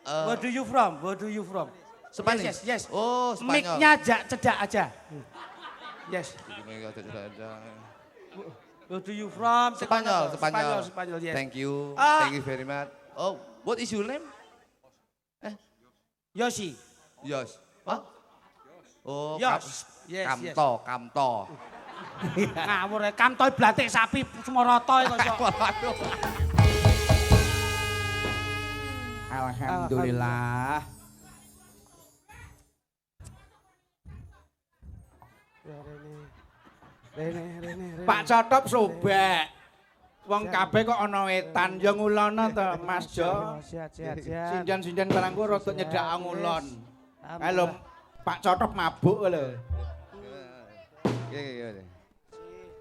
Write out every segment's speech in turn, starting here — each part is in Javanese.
Where do you from? Where do you from? Spanish. Yes. Oh, Spanyol. Mic-nya cedak aja. Yes. Where do you from? Spanyol. Yes. Thank you. Ah. Thank you very much. Oh, what is your name? Yoshi. Yos. What? Oh, Yos. Yes. Kamto. Ngawur ya, kamtoy blatik sapi semoroto itu kok. Alhamdulillah. Rene. Pak Cotop sobek. Wong kabeh kok ana wetan ya ngulono to Mas Jo. Siap. Sinjan-sinjan barangku rada nyedak ngulon. Halo Pak Cotop mabuk lho.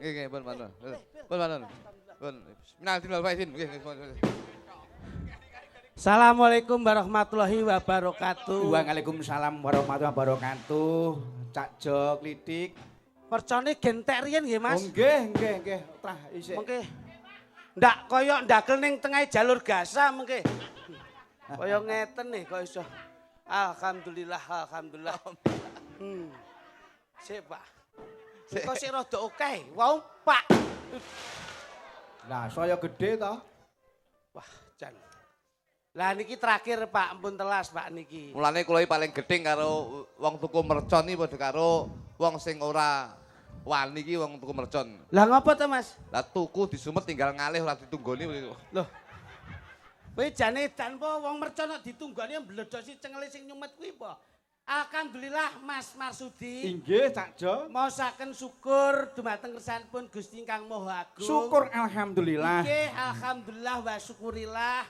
Oke, bon. Assalamualaikum warahmatullahi wabarakatuh. Waalaikumsalam warahmatullahi wabarakatuh. Cak Jo Klitik. Mercone gentek riyen nggih, Mas. Oh nggih. Trah isih. Mengke ndak kaya ndakel ning tengah jalur gasa mengke. Kaya ngeten nih kok iso. Alhamdulillah. Sik, Pak. Kok sik rada akeh. Wau, Pak. Lah saya gede to. Wah, jan. Lah niki terakhir Pak, ampun telas Pak niki. Mulane kula paling gedeng karo wong tuku mercon iki padha karo wong sing ora wani iki wong tuku mercon. Lah ngopo to, Mas? Lah tuku disumet tinggal ngalih ora ditunggoni. Loh. Kowe jane dan po wong mercon nek ditunggoni mbledosi cengele sing nyumet kuwi po. Alhamdulillah Mas Marsudi. Inggih Cak Jo. Mosaken syukur dumateng kersanipun Gusti Ingkang Maha Agung. Syukur alhamdulillah. Nggih, alhamdulillah wa syukurillah.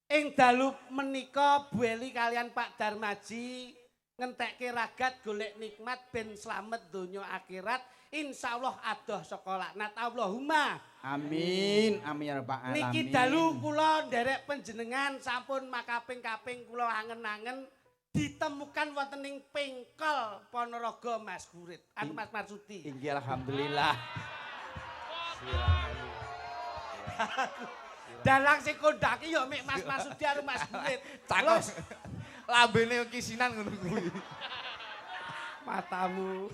Ing dalu menika Bu Eli kalian Pak Darmaji ngentekke ragat golek nikmat ben slamet donya akhirat. Insyaallah adoh saka laknat Allahumma. Amin ya rabbal alamin. Niki dalu kula nderek panjenengan sampun makaping-kaping kula angen-angen ditemukan wonten ing Pengkol Ponorogo Mas Gurit. Mas Marsudi. Inggih alhamdulillah. Dalang sing kondhaki ya mik Mas Marsudi karo Mas Gurit. Cakep. Lambene kisinan ngono kuwi. Matamu.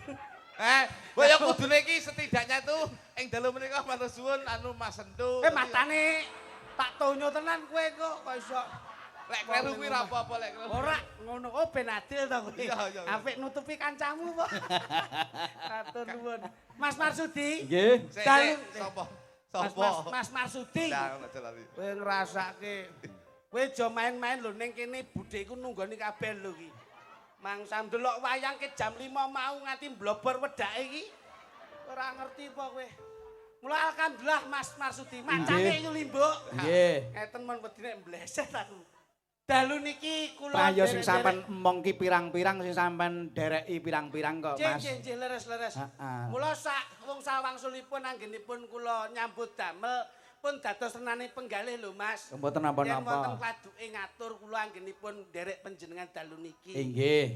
Ya kudune iki setidaknya tuh ing dalu menika matur suwun anu Mas Sentu. Matane tak tonyo tenan kowe kok iso. Lek kleru kuwi ra apa-apa lek kleru. Ora ngono kok ben adil to kowe. Iya. Apik nutupi kancamu kok. Matur nuwun. Mas Marsudi. Nggih. Sopo? Mas Marsudi. Lah ngono aja lali. Kowe ngrasake. Kowe aja main-main lho ning kene budheku nunggoni kabeh lho iki. Mangsa ndelok wayang ke jam 5 mau nganti mblobor wedake iki. Ora ngerti apa kowe. Mula alhamdulillah Mas Marsudi, macane iki limbuk. Nggih. Ngeten men wedine mbleset aku. Dalu niki kula Payo sing sampean emong ki pirang-pirang sing sampean dereki pirang-pirang kok Mas. Nggih, leres. Heeh. Mula sak wong sawangsulipun anggenipun kula nyambut damel pun dados renane penggalih lho Mas. Mboten Yen wonten napa-napa. kladuke ngatur kula anggenipun derek panjenengan dalu niki. Nggih.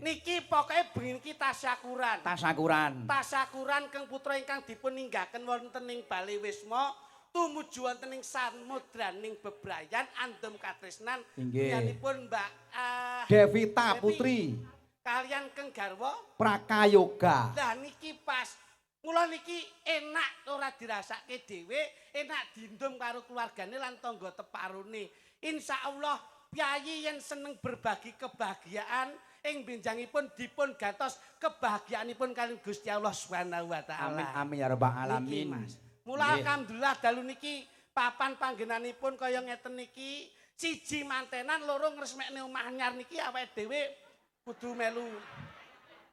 Niki pokoke bengi iki tasyakuran. Tasyakuran kang putra ingkang dipun ninggaken wonten ing Bali Wisma tumuju wonten ing samudraning bebrayan andhem katresnan yanipun Mbak Devita Putri kalian keng garwa Prakayoga. lah niki pas mula niki enak ora dirasake dhewe enak diendum karo keluargane lan tangga teparune insyaallah piyayi yen seneng berbagi kebahagiaan ing benjangipun dipun gantos kebahagiaanipun kaliyan Gusti Allah Subhanahu wa taala. Amin ya rabbal alamin. Mula alhamdulillah dalu niki papan panggenanipun kaya ngeten niki siji mantenan loro ngresmekne omah anyar niki awake dhewe kudu melu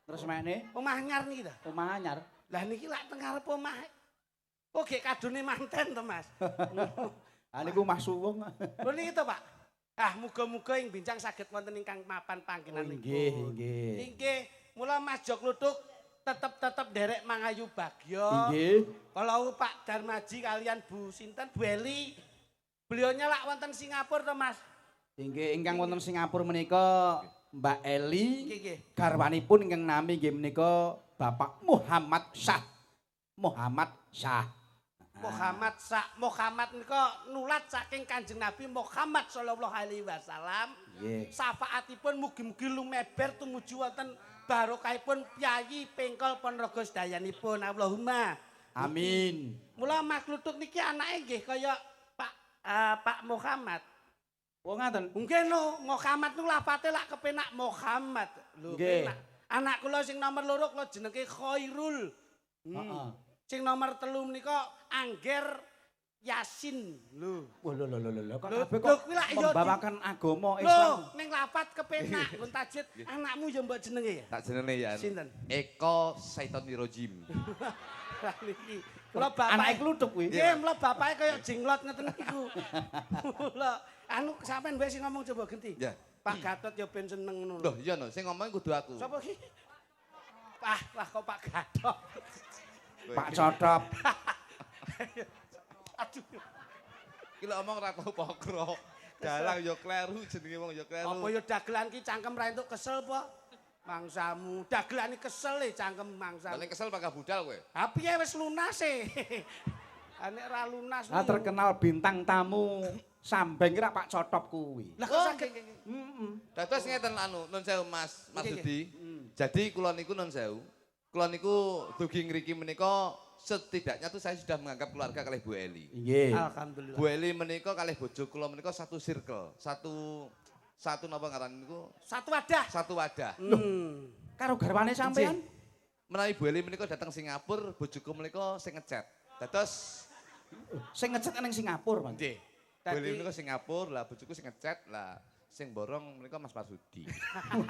Ngresmekne omah anyar niki ta. omah anyar. Lah niki lak teng ngarep omah. Kok gek kadone manten to Mas. Ah niku omah suwung. Lho niki to Pak. Muga-muga ing bincang saged wonten ingkang mapan panggenanipun. Nggih. Mula Mas Jok Luduk tetep derek mangayu bagya. Nggih. Kalau Pak Darmaji kalian Bu sinten Bu Eli. Beliaunya lak wonten Singapura to Mas. Inggih ingkang wonten Singapura menika Mbak Eli. Nggih. Garwanipun ingkang nami nggih menika Bapak Muhammad Syah. Muhammad Muhammad nika nulat saking Kanjeng Nabi Muhammad sallallahu alaihi wasallam. Nggih. Syafaatipun mugi-mugi lumeber tumuju wonten barokahipun Pyayi Pengkol Ponorogo sedayanipun. Allahumma Amin. Mula Mas Kluthuk niki anake nggih kaya Pak Muhammad. Oh ngaten. Nggih no, Muhammad niku lafate lak kepenak Muhammad. Lho, Nggih. penak. Anak kula sing nomor 2 kula jenenge Khairul. Heeh. Sing nomor 3 menika Angger Yasin. Lho. Wah lho kok Lho, kabeh lho, kok kuwi lak ya membawakan agama Lho, Islam. ning lafat kepenak Gun Tajid. Anakmu ya mbok jenenge ya? Tak jenenge ya. Sinten? Eko Saitonirojim. Lah niki. Kula Anake bapake kluthuk kuwi. Nggih, mula bapake kaya jinglot ngeten niku. Mula anu sampean wae sing ngomong coba genti. Ya. Pak Gatot ya ben seneng ngono. Loh iya no, sing ngomong kudu aku. Sapa iki? Lah kok Pak Gatot. Pak Cotop. Aduh. Ki lek omong ra tau pokro. Dalang ya kleru jenenge wong ya kleru. Apa ya dagelan ki cangkem ra entuk kesel apa? Mangsamu, dagelan iki kesel e cangkem mangsamu. Paling kesel pangkah budal kowe. Ha piye wis lunas e. Nek ra lunas. Ah terkenal bintang tamu Sambeng kira Pak Cotop kuwi. Lah kok saged Dados ngeten anu, nun sewu Mas Nggih, Sudi. Jadi kula niku nun sewu. Kula niku dugi ngriki menika setidaknya tuh saya sudah menganggap keluarga kalih Bu Eli. Nggih. Alhamdulillah. Bu Eli menika kalih bojo kula menika satu circle, satu napa ngaran niku? Satu wadah. Satu wadah. Karo garwane sampean? Menawi Bu Eli menika datang Singapura, bojoku menika sing ngechat. Dados Sing ngecet ning Singapura, Mas. nggih. Bu Eli menika Singapura, lah bojoku sing ngechat, lah sing borong menika Mas Marsudi.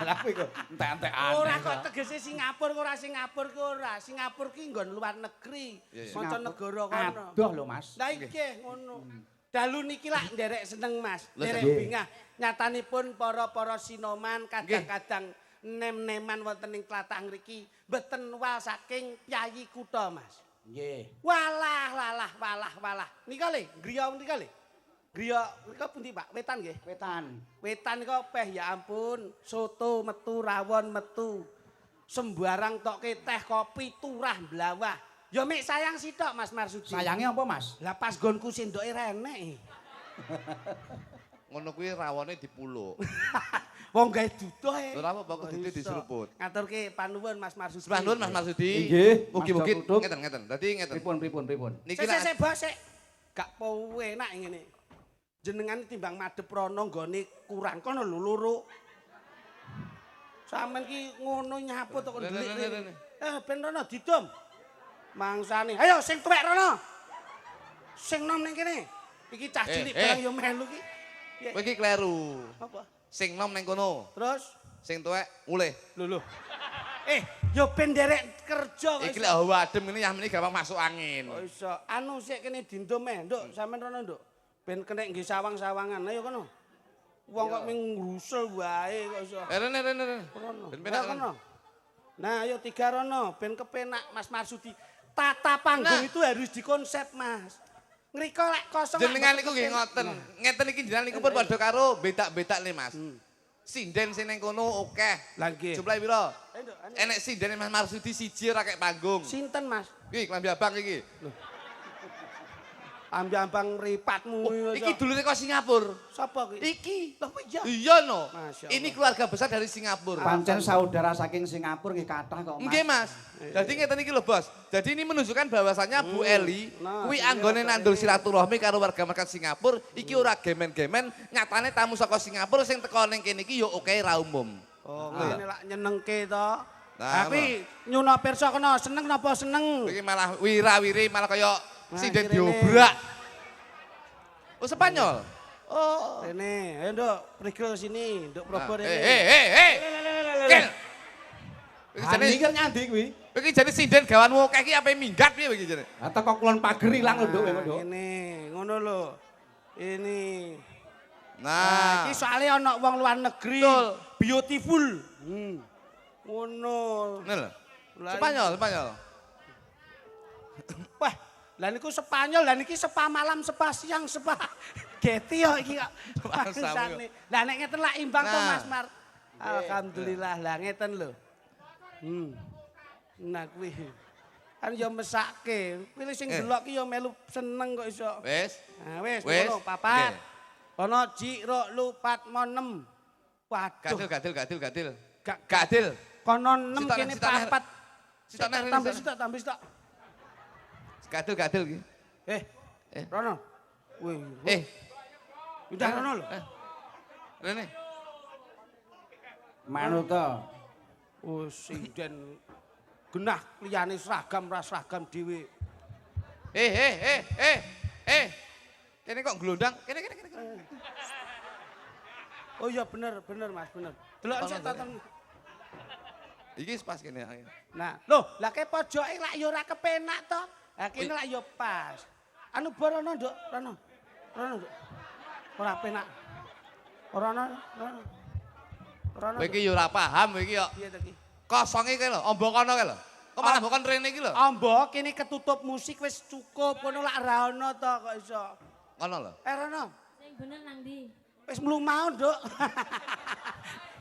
Lah kuwi kok entek-entekan. Ora kok tegese Singapura ora Singapura ki ora. Singapura ki nggon luar negeri. Iya, iya. Mancanegara kono. Adoh lho, Mas. Lah iki ngono. Dalu niki lak nderek seneng Mas. Lho, Nderek nggih. bingah. Nyatanipun para sinoman kadang-kadang nem-neman wonten ing tlatah mriki mboten wal saking Pyayi kutha Mas. Nggih. Walah. Nika le, griya nika le. Griya nika pundi Pak? Wetan nggih. Wetan. Wetan nika peh ya ampun, soto metu, rawon metu. Sembarang tokke teh kopi turah blawah. Ya mek sayang sitok Mas Marsudi. Sayange apa, Mas? Lah pas gonku sendoke renek. Ngono kuwi rawone dipuluk. Wong gawe duduh e. Lha apa kok dite diseruput. Ngaturke panuwun Mas Marsudi. Sebelah nuwun Mas Marsudi. Nggih, Mas Mugi-mugi Dok Duk. ngeten. Dadi ngeten. Pripun? Niki Sik bos sik. Gak enak ngene. Jenengan timbang madhep rono nggone kurang kono lho loro. Sampeyan ki ngono nyapu to kok ndelik. Ben rono didom. Mangsane. Ayo sing tuwek rono. Sing nom ning kene. Iki cah cilik barang yo melu ki. kowe iki kleru. Apa? Sing nom ning kono, Terus sing tuwek mulih. lho. Yo ben derek kerja kok. Iki lek hawa adem ngene yah meneh gampang masuk angin. Kok iso? Anu sik kene dindom Nduk. Sampeyan rono, Nduk. Ben kena nggih sawang-sawangan. Ayo kono. Wong kok ming ngrusel wae kok iso. Rene. Rono. Ben penak kono. Nah, ayo 3 rono ben kepenak Mas Marsudi. Tata panggung itu harus dikonsep, Mas. Ngriko lek kosong. Jenengan niku nggih ngoten. Ngeten iki jenengan niku pun padha karo betak-betak le Mas. Sinden sing ning kono akeh. Lah nggih. Jumlahe pira? Nduk, Enek sinden Mas Marsudi siji ora kek panggung. Sinten, Mas? Iki klambi abang iki. Ambi-ambang mripatmu Iki dulure kok Singapura. Sapa kuwi? Iki. Lah kok iya? Iya no. Masya Ini Allah. keluarga besar dari Singapura. Pancen saudara saking Singapura nggih kathah kok, Mas. Nggih Mas. Jadi ngeten iki lho Bos. Jadi ini menunjukkan bahwasannya Bu Eli Nah, kuwi iya, anggone Pak nandur Eli. silaturahmi karo warga masyarakat Singapura, iki ora gemen-gemen, nyatane tamu saka Singapura sing teko ning kene iki ya oke ra umum. Oh, ngene lak nyenengke to. Nah, Tapi nyuna pirsa kena seneng napa seneng? Iki malah wira-wiri malah kaya Nah, sinden iki rene. diobrak. Oh Spanyol. Oh. Rene, ayo Nduk, prigel sini, Nduk Probo rene. Kel. Iki jane Ani kan nyandi kuwi. iki jane sinden gawanmu akeh iki ape minggat piye iki jane? Ha teko kulon pager ilang lho, Nduk, Nduk. Ini, ngono lho. Ini. Nah, Iki soalnya ana wong luar negeri. Betul. Beautiful. Ngono. ngene lho. Lah, Spanyol. Wah, lah niku Spanyol, lah niki sepa malam, sepa siang, sepa geti yo iki kok. Bahasamu Bangsane. Lah nek ngeten lak imbang to Nah. Mas Mar. Alhamdulillah lah ngeten lho. Nah kuwi. Kan ya mesake. Pilih sing delok ki ya melu seneng kok iso. Wis. Nah wis Wis. ngono papat. Nggih. Kono jiro lu pat mo 6. Waduh. Gadil. Gak Gadil. kono 6 Sitok, kene sitok, papat. sitok, ner, Tambah sitok. sitok. Gadil ki. Rono. Wih. Udah rono lho. Rene. Manut to. Oh sinden genah liyane seragam ra seragam dhewe. Kene kok glondang? Kene. Oh iya bener Mas, bener. Delok sik tonton. Iki pas kene. Nah, loh, lah ke pojoke lak ya ora kepenak to. Lah kene lak ya pas. Anu borono, Nduk, rono. Nduk. Ora penak. Rono. Kowe iki yo ora paham kowe iki yo. Piye to iki? Kosonge kae lho, ombo kono kae lho. Kok malah mbokon rene iki lho. Ambo kene ketutup musik wis cukup, kono lak ra ono to kok iso. Kono lho. Rono. Sing bener nang ndi? Wis mlu mau, Nduk.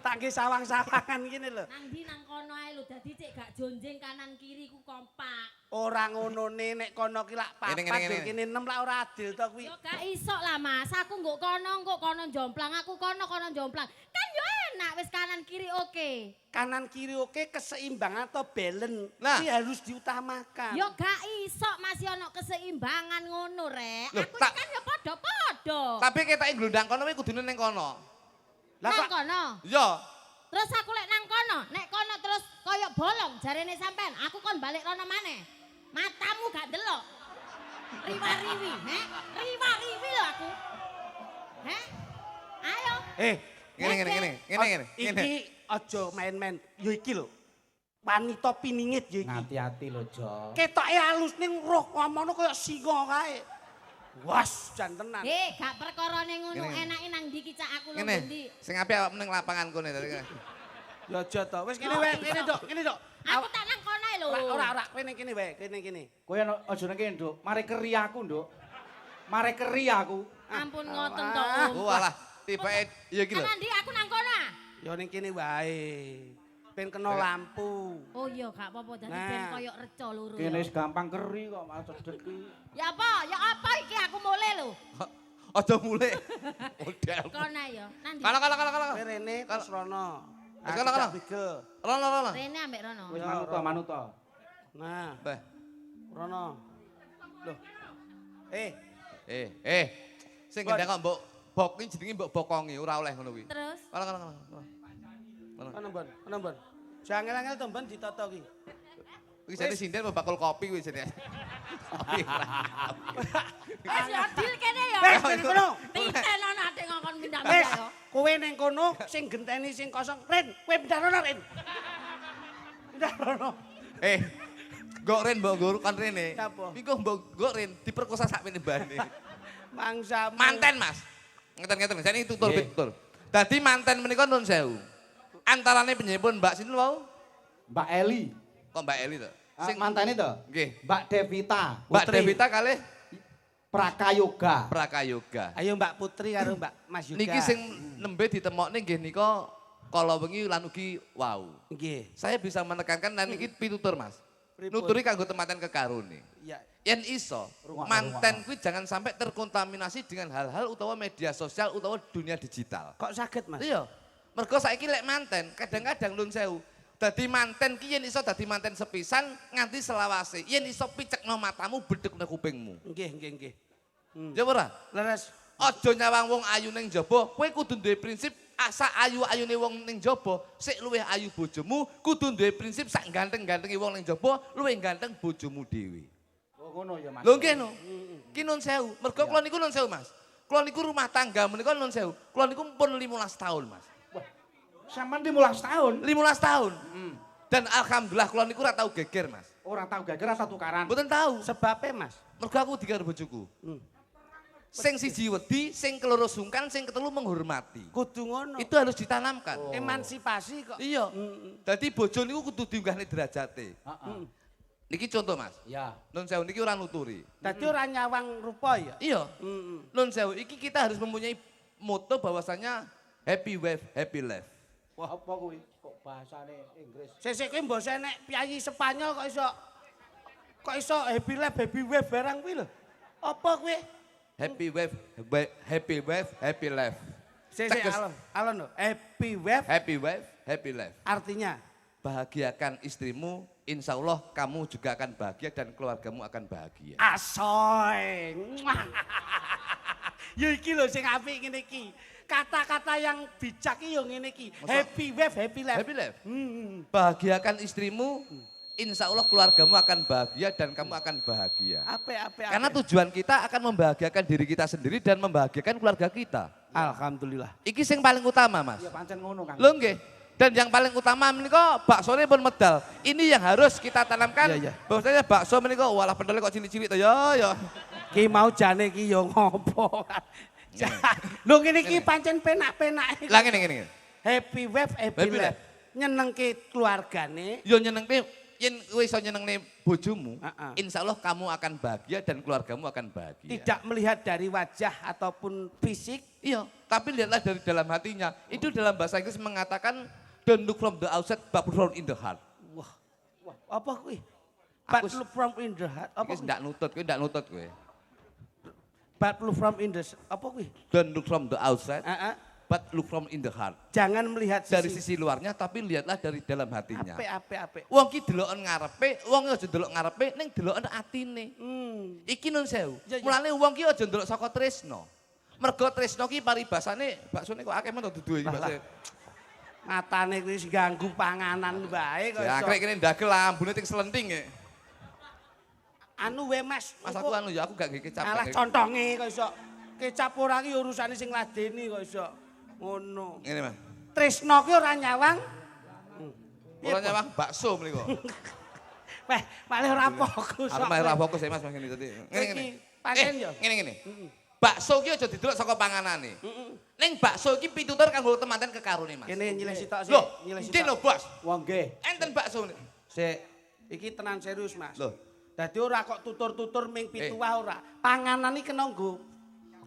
Tak nggih sawang-sawangan kene lho. Nang ndi nang kono ae lho, dadi cek gak jonjeng kanan kiri ku kompak. Ora ngonone nek kono ki lak papat, Ngene. kene 6 lak ora adil to kuwi. Yo gak iso lah Mas, aku nggo kono jomplang, aku kono jomplang. Kan yo enak wis kanan kiri oke. Kanan kiri oke, keseimbangan atau balance. Nah. Ini harus diutamakan. Yo gak iso masih ono keseimbangan ngono rek. Loh, Aku tak- kan yo padha-padha. Tapi ketake glondang kono kuwi kudune ning kono. Lah Nang kok kono. Iya. Terus aku lek nang kono, nek kono terus koyo bolong jarene sampean, aku kon balik rono maneh. Matamu gak delok. Riwa-riwi, riwa-riwi lho aku. Ayo. Ngene. iki aja main-main. Yo iki lho. Wanita piningit yo iki. Hati-hati lho, Jo. Ketoke alus ning roh ngomono koyo singa kae. Was, jan tenan. Gak perkarane ngono, Ngene. enake nang ndi ki cak aku lho Ngene. ndi. Sing apik awakmu ning lapangan kene tadi. Ya aja to. Wis kene wae, kene Dok, kene Dok. Aku tak nang kono ae lho. Ora, kene wae, kene. Kowe aja nang kene, Nduk. Mare keri aku, Nduk. Mare keri aku. Ampun ngoten to. Oh alah, tibake ya iki lho. Nang ndi aku nang kono ah? Ya ning kene wae. Ben kena lampu. Oh iya gak apa-apa dadi Nah. ben koyo reca loro. Kene ya. wis gampang keri kok malah cedek ki. Ya apa iki aku mulai lho. Aja mulai. Model. Kono ya. Nang ndi? Kono. Kowe rene terus rono. Wis kono. Bigel. Rono. Rene ambek rono. Wis Ya, manut to. Nah, Beh. rono. Loh. Sing gendang kok mbok bok iki jenenge mbok bokongi, ora oleh ngono kuwi. Terus Kono. Ono mbon. Jangel-angel to mbon ditata ki. Iki jane sinden apa bakul kopi kuwi jane. Kopi. wis yo deal kene ya. Wes ning kono. Titen ana ate ngokon Wes, pindah-pindah yo. kowe ning kono sing genteni sing kosong. Ren, kowe pindah rono, Ren. Pindah rono. Gok ren mbok guru kan rene. Apa? Iku mbok gok ren diperkosa sak menebane. Mangsa Manten, Mas. Ngeten-ngeten, jane tutur Nggih. betul. Dadi manten menika nun sewu. Antarane penyebun Mbak sinten wau? Mbak Eli. Kok Mbak Eli to? Sing mantane to? Nggih. Mbak Devita. Mbak Putri Devita kalih Prakayoga. Prakayoga. Ayo Mbak Putri karo Mbak Mas Yuga. Niki sing nembe ditemokne nggih nika kala wengi lan ugi wau. nggih. Saya bisa menekankan dan niki pitutur, Mas. Pripun? Nuturi kanggo tematen kekarone. Iya. Yen iso, manten kuwi jangan sampai terkontaminasi dengan hal-hal utawa media sosial utawa dunia digital. Kok saged, Mas? Iya. Mergo saiki lek manten, kadang-kadang nun sewu. Dadi manten ki yen iso dadi manten sepisan nganti selawase. Yen iso picekno matamu, bedhekno kupingmu. Nggih. Ya ora? Leres. Aja nyawang wong ayu ning jaba, kowe kudu duwe prinsip asa ayu-ayune wong ning jaba, sik luwih ayu bojomu, kudu duwe prinsip sak ganteng-gantengi wong ning jaba, luwih ganteng bojomu dhewe. Oh ngono ya, Mas. Lho nggih no. Ki nun sewu. Mergo kula niku nun sewu, Mas. Kula niku rumah tangga menika nun sewu. Kula niku pun 15 tahun, Mas. Sampeyan 15 tahun. 15 tahun. Dan alhamdulillah kula niku ora tau geger, Mas. Ora tau gagal ora tukaran. Mboten tahu. Sebabnya, Mas. Mergo aku dikaro bojoku. Sing siji wedi, sing keloro sungkan, sing ketelu menghormati. Kudu ngono. Itu harus ditanamkan. Emansipasi kok. Iya. Dadi bojo niku kudu diunggahne derajate. Heeh. Niki contoh, Mas. Ya. Nun sewu niki ora nuturi. Dadi ora nyawang rupa ya. Iya. Heeh. Nun sewu iki kita harus mempunyai moto bahwasanya happy wife, happy life. Wah, apa kuwi? Kok bahasane Inggris? Sesek kowe mbok nek piyayi Spanyol kok iso Kok iso happy life, happy wave barang kuwi lho. Apa kuwi? Happy wave, happy wave, happy life. Sik Teges. alon lho. Happy wave Happy wave, happy life. artinya Bahagiakan istrimu, insya Allah kamu juga akan bahagia dan keluargamu akan bahagia. asoy. Ya iki lho sing apik ngene iki. Kata-kata yang bijak iki yo ngene iki. Happy wave, happy life. Happy life. Bahagiakan istrimu, insya Allah keluargamu akan bahagia dan kamu akan bahagia. Apik. Karena tujuan kita akan membahagiakan diri kita sendiri dan membahagiakan keluarga kita. Alhamdulillah. Iki sing paling utama, Mas. Ya pancen ngono, Kang. Lho nggih. Dan yang paling utama menika baksone pun medal. Ini yang harus kita tanamkan. Iya. Bahwasanya bakso menika walah pendele kok cilik-cilik to ya. Ki mau jane ki yo ngopo. Lho ngene iki pancen penak-penak. Lah ngene. Happy wave, happy Happy life. Nyenengke keluargane. Yo nyenengke yen kowe iso nyenengne bojomu, Heeh. insya Allah kamu akan bahagia dan keluargamu akan bahagia. Tidak melihat dari wajah ataupun fisik. Iya, tapi lihatlah dari dalam hatinya. Itu dalam bahasa Inggris mengatakan don't look from the outside but from in the heart. Wah, apa kuwi? Aku But look from in the heart. Apa Kowe kuwi? ndak nutut kowe. But look from in the apa kuwi? Don't look from the outside Heeh. but look from in the heart. Jangan melihat Dari sisi luarnya tapi lihatlah dari dalam hatinya. apik. Wong ki deloken ngarepe, wong aja delok ngarepe ning deloken atine. Iki nun sewu. Ya, ya. Mulane wong ki aja ndelok saka tresno. Mergo tresno ki paribasane baksone kok akeh men dudu iki Lah, bakso. matane kuwi ganggu panganan bae kok Ya iso. akrek kene ndagel lambune ting selenting e. Anu we Mas. Mas engko aku anu ya aku gak nggih kecap. alah contonge kok iso. Kecap ora ki urusane sing ladeni kok iso. Ngono. Ngene Mas. Tresno ki ora nyawang. Ora nyawang bakso mriko. Weh, malah ora fokus. Aku mah ora fokus ya Mas ngene tadi. Iki pancen yo. Ngene. Bakso ki aja didelok saka panganane. Ning bakso ki pitutur kanggo temanten kekarone Mas. Kene nyilih sitok sik. Loh, Nyilih iki lho Bos. Wong nggih. Enten bakso. Sik. Iki tenan serius Mas. Loh. Dadi ora kok tutur-tutur ming pituwah ora. Panganan iki kena nggo.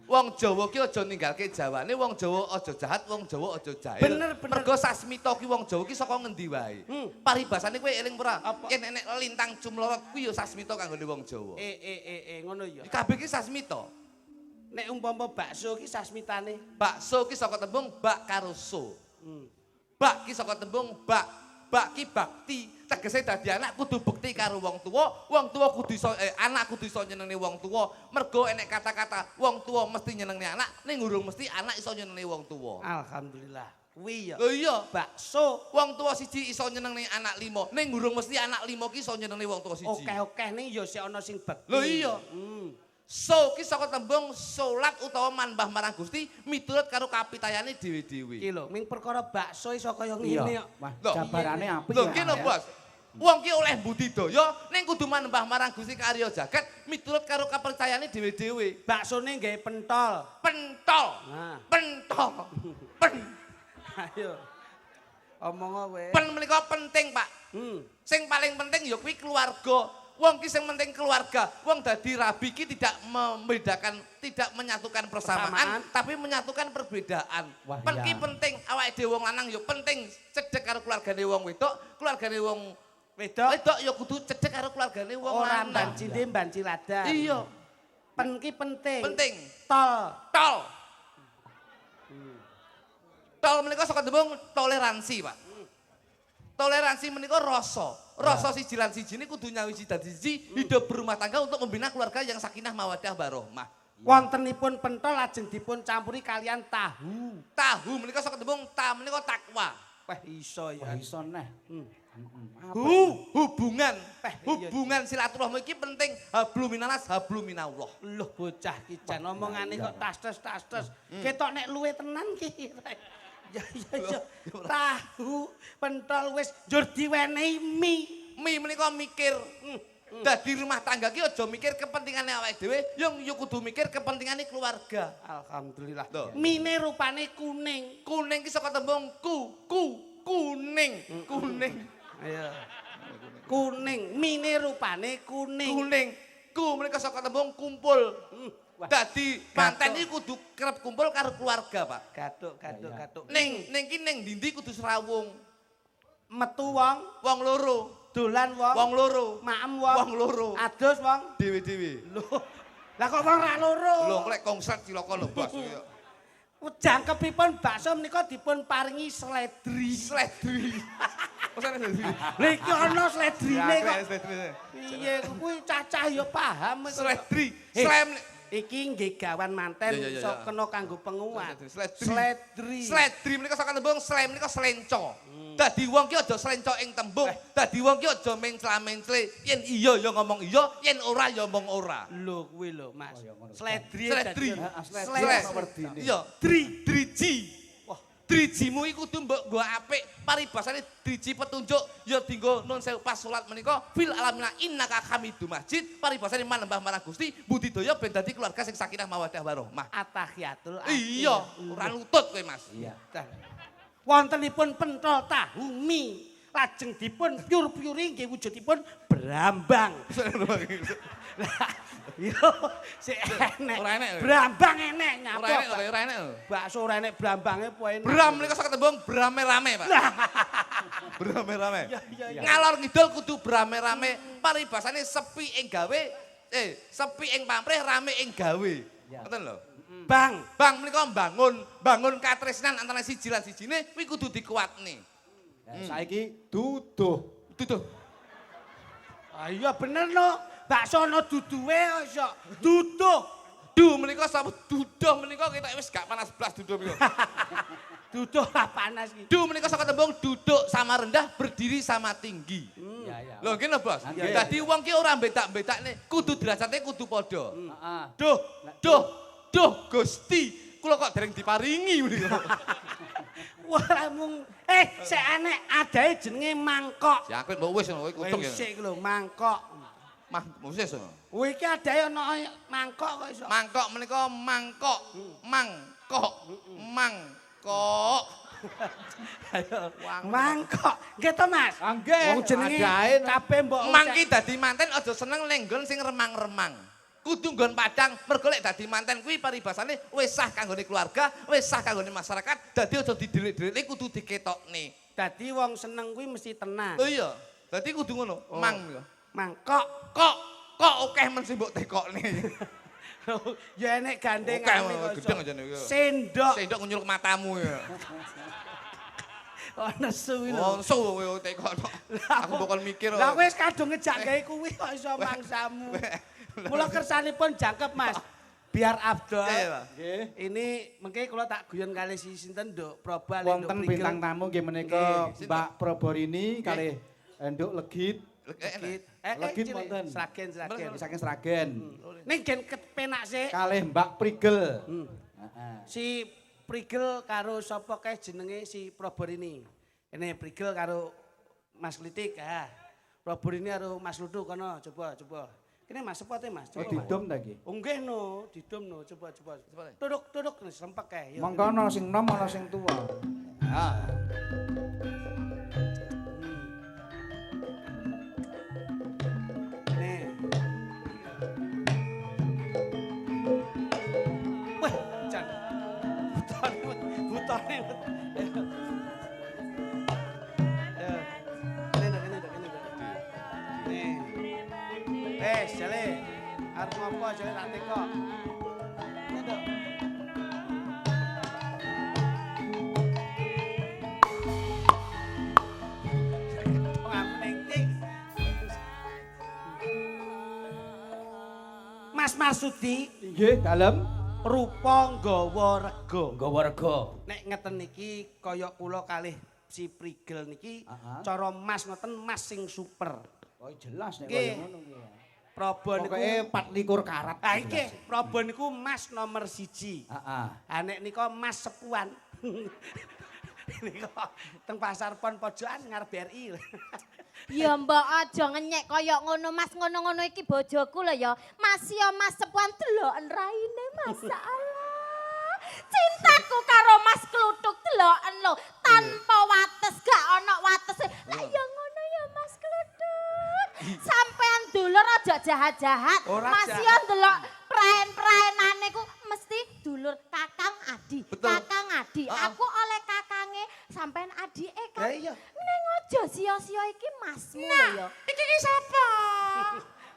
Wong Jawa ki aja ninggalke Jawane, wong Jawa aja jahat, wong Jawa aja jahil. Bener. Mergo sasmita ki wong Jawa ki saka ngendi wae. Paribasane kowe eling ora? Apa? Yen enek lintang cumlorot kuwi ya sasmita kanggone wong Jawa. Ngono ya. Kabeh ki sasmita. Nek umpama bakso ki sasmitane. Bakso ki saka tembung bak karo so. Bak ki saka tembung bak. Bak ki bakti. Tegese dadi anak kudu bekti karo wong tuwa kudu iso anak kudu iso nyenengne wong tuwa. Mergo enek kata-kata wong tuwa mesti nyenengne anak, ning urung mesti anak iso nyenengne wong tuwa. Alhamdulillah. Kuwi ya. Lho iya, Bakso wong tuwa siji iso nyenengne anak limo, ning urung mesti anak limo ki iso nyenengne wong tuwa siji. oke ning ya sik ana sing bekti. Lho iya. So ki saka tembung salat utawa manembah marang Gusti miturut karo kapitayane dhewe-dhewe. Iki lho, ming perkara bakso iso kaya Iya. ngene kok. Wah, Loh. jabarane apik Lho ya. ki lho Bos. Wong ki oleh budidaya ning kudu manembah marang Gusti karya jagat miturut karo kapercayane dhewe-dhewe. Baksone nggawe pentol. Pentol. Nah, Pentol. Pen. ayo. Omong kowe. Pen menika penting, Pak. Sing paling penting ya kuwi keluarga. Wong ki sing penting keluarga. Wong dadi rabi ki tidak membedakan, tidak menyatukan persamaan, tapi menyatukan perbedaan. Wah, Pen ki iya. penting, awake dhewe wong lanang ya penting cedhek karo keluargane wong wedok, keluargane wong Wedok wedok ya kudu cedhek karo keluargane wong ora lanang. mban cinde mban ciladan. Iya, Pen ki penting. penting. Tol. Tol. Tol menika saka tembung toleransi, Pak. Toleransi menika rasa. Rasa siji lan siji ini kudu nyawiji dadi siji, hidup berumah tangga untuk membina keluarga yang sakinah mawaddah warahmah. Wontenipun pentol lajeng dipun campuri kalian tahu. Tahu menika saka tembung ta menika takwa. Wah iso Wah ya. iso neh. Hubungan. iya. Hubungan silaturahmi iki penting. Hablum minanas, hablum minallah. Loh bocah ki jan omongane kok tas-tas. Ketok nek luwe tenan ki. Ya. Tahu pentol wis njur diwenehi mie. Mi menika mikir. Dadi rumah tangga ki aja mikir kepentingane awake dhewe, yang yo kudu mikir kepentingane keluarga. Alhamdulillah. Loh. Mine rupane kuning. Kuning ki saka tembung kuning. Ayo. Kuning, mine rupane kuning. Kuning. Ku menika saka tembung kumpul. Dadi manten iki kudu kerep kumpul karo keluarga, Pak. Gatuk. Ning ki ning ndi kudu serawung. Metu wong Wong loro. Dolan wong. Wong loro. Maem wong. Wong loro. Adus wong. Dewe-dewe. Lho. Lah kok wong ra loro? Lho klek konslet cilaka lho Bos. Jangkepipun bakso menika dipun paringi sledri. Sledri. Osane sledri. Lha iki ana sledrine kok. Sledri. Piye kuwi cacah ya paham. Sledri. Slem. Iki nggih gawan manten Ya, ya, ya, iso ya. kena kanggo penguat. Sledri. Sledri. Sledri menika saka tembung slem menika slenco. Dadi wong ki aja slenco ing tembung. Dadi wong ki aja mencla-mencle. Yen iya ya ngomong iya, yen ora ya ngomong ora. Lho kuwi lho Mas. Sledri. Sledri. Sledri. Iya, driji. Wah, drijimu iku kudu mbok nggo apik. Paribasane driji petunjuk ya dienggo nun sewu pas salat menika fil alamina innaka hamidum masjid. Paribasane manembah marang Gusti budidaya ben dadi keluarga sing sakinah mawaddah warahmah. Atahiyatul Iya, ora nutut kowe Mas. Iya. Wontenipun pentol tahu mie. Lajeng dipun pyur-pyuri nggih wujudipun brambang. Yo, sik enek. Ora enek. Brambang enek nyapa. Ora enek, ora enek. Bakso ora enek brambange po enek. Bram menika saka tembung brame-rame, Pak. Brame-rame. Iya. Ngalor ngidul kudu brame-rame. Paribasane sepi ing gawe, sepi ing pamrih, rame ing gawe. Ngoten lho. Bang, Bang menika bangun katresnan antara siji lan sijine kuwi kudu dikuatne. Saiki duduh. Duduh. ah iya bener no. Bakso ana duduhe iso. Duduh. Duh menika sapa duduh menika kita wis gak panas blas duduh menika. Duduh lah panas iki. Duh menika saka tembung duduk sama rendah, berdiri sama tinggi. Iya, iya. Lho ngene Bos. Nggih. Dadi wong ki ora mbetak-betakne, kudu derajate kudu padha. Heeh. Duh Gusti, kula kok dereng diparingi menika. Wah mung sik enek adahe jenenge mangkok. Ya aku mbok wis ngono kutuk ya. Sik lho mangkok. Mah wis. Kuwi iki adahe ana mangkok kok iso. Mangkok menika mangkok. Mangkok. Ayo. Mangkok. Nggih to Mas? Nggih, Wong jenenge adahe kabeh mbok Mangki dadi manten aja seneng lenggon sing remang-remang. Kudu nggon padang, mergo lek dadi manten kuwi paribasane wis sah kanggone keluarga, wis sah kanggone masyarakat, dadi aja didelik-delik kudu diketokne. Dadi wong seneng kuwi mesti tenang. Oh iya, dadi kudu ngono. Mang ya. Mangkok. Kok akeh men sing mbok tekokne. Ya enek gandeng Akeh gedeng aja niku. Sendok. Sendok nyuluk matamu ya. Ana suwi lho. Wong kowe tekokno. Aku bakal mikir. Lah wis kadung ngejak gawe kuwi kok iso mangsamu. Mula kersanipun jangkep Mas. Biar Abdul. Iya, Pak. Nggih. Ini mengke kula tak guyon kali si sinten Nduk Probal Wonten bintang tamu nggih menika Nggih. Mbak Proborini kalih Nduk Legit. Legit cilik. wonten. Sragen. Saking Sragen. Ning gen kepenak sih. Kalih Mbak Prigel. Heeh. Si Prigel karo sapa kae jenenge si Proborini. Ini Prigel karo Mas Klitik. Proborini karo Mas Ludu kono coba. Kene Mas sepote Mas. Oh Coba, Mas. didom ta nggih. Oh nggih no, didom no, coba. Duduk sempek kae. Mongko ana sing nom ana sing tuwa. Ha. Nih. Wah, jan. Butane. Kene. Nih. Jale. Arep ngopo jale tak tekok. Nduk. Mas Marsudi Nggih, dalem rupa nggawa rega. nggawa rega. Nek ngeten iki kaya kula kalih si Prigel niki Aha. cara Mas ngoten Mas sing super. Oh jelas nek Nggih. kaya ngono kuwi. Probo niku Pokoke 24 karat. ah iki Probo niku Mas nomor 1. Heeh. Ha nek nika Mas sepuan. Nika teng pasar Pon Pojokan ngarep BRI. Ya mbak aja ngenyek kaya ngono Mas, ngono-ngono iki bojoku lho ya. Mas ya Mas sepuan deloken raine masyaallah. Cintaku karo Mas Kluthuk deloken lho, tanpa wates gak ana watese. Lah ya ngono ya Mas Kluthuk. Sampean dulur aja jahat-jahat. Ora Mas jahat. ya ndelok praen-praenane ku mesti dulur Kakang Adi. Betul. Kakang Adi. Aku oleh kakange sampean adike kan. Lah iya. Ning aja aja sia-sia iki masmu lho ya. Iki sapa?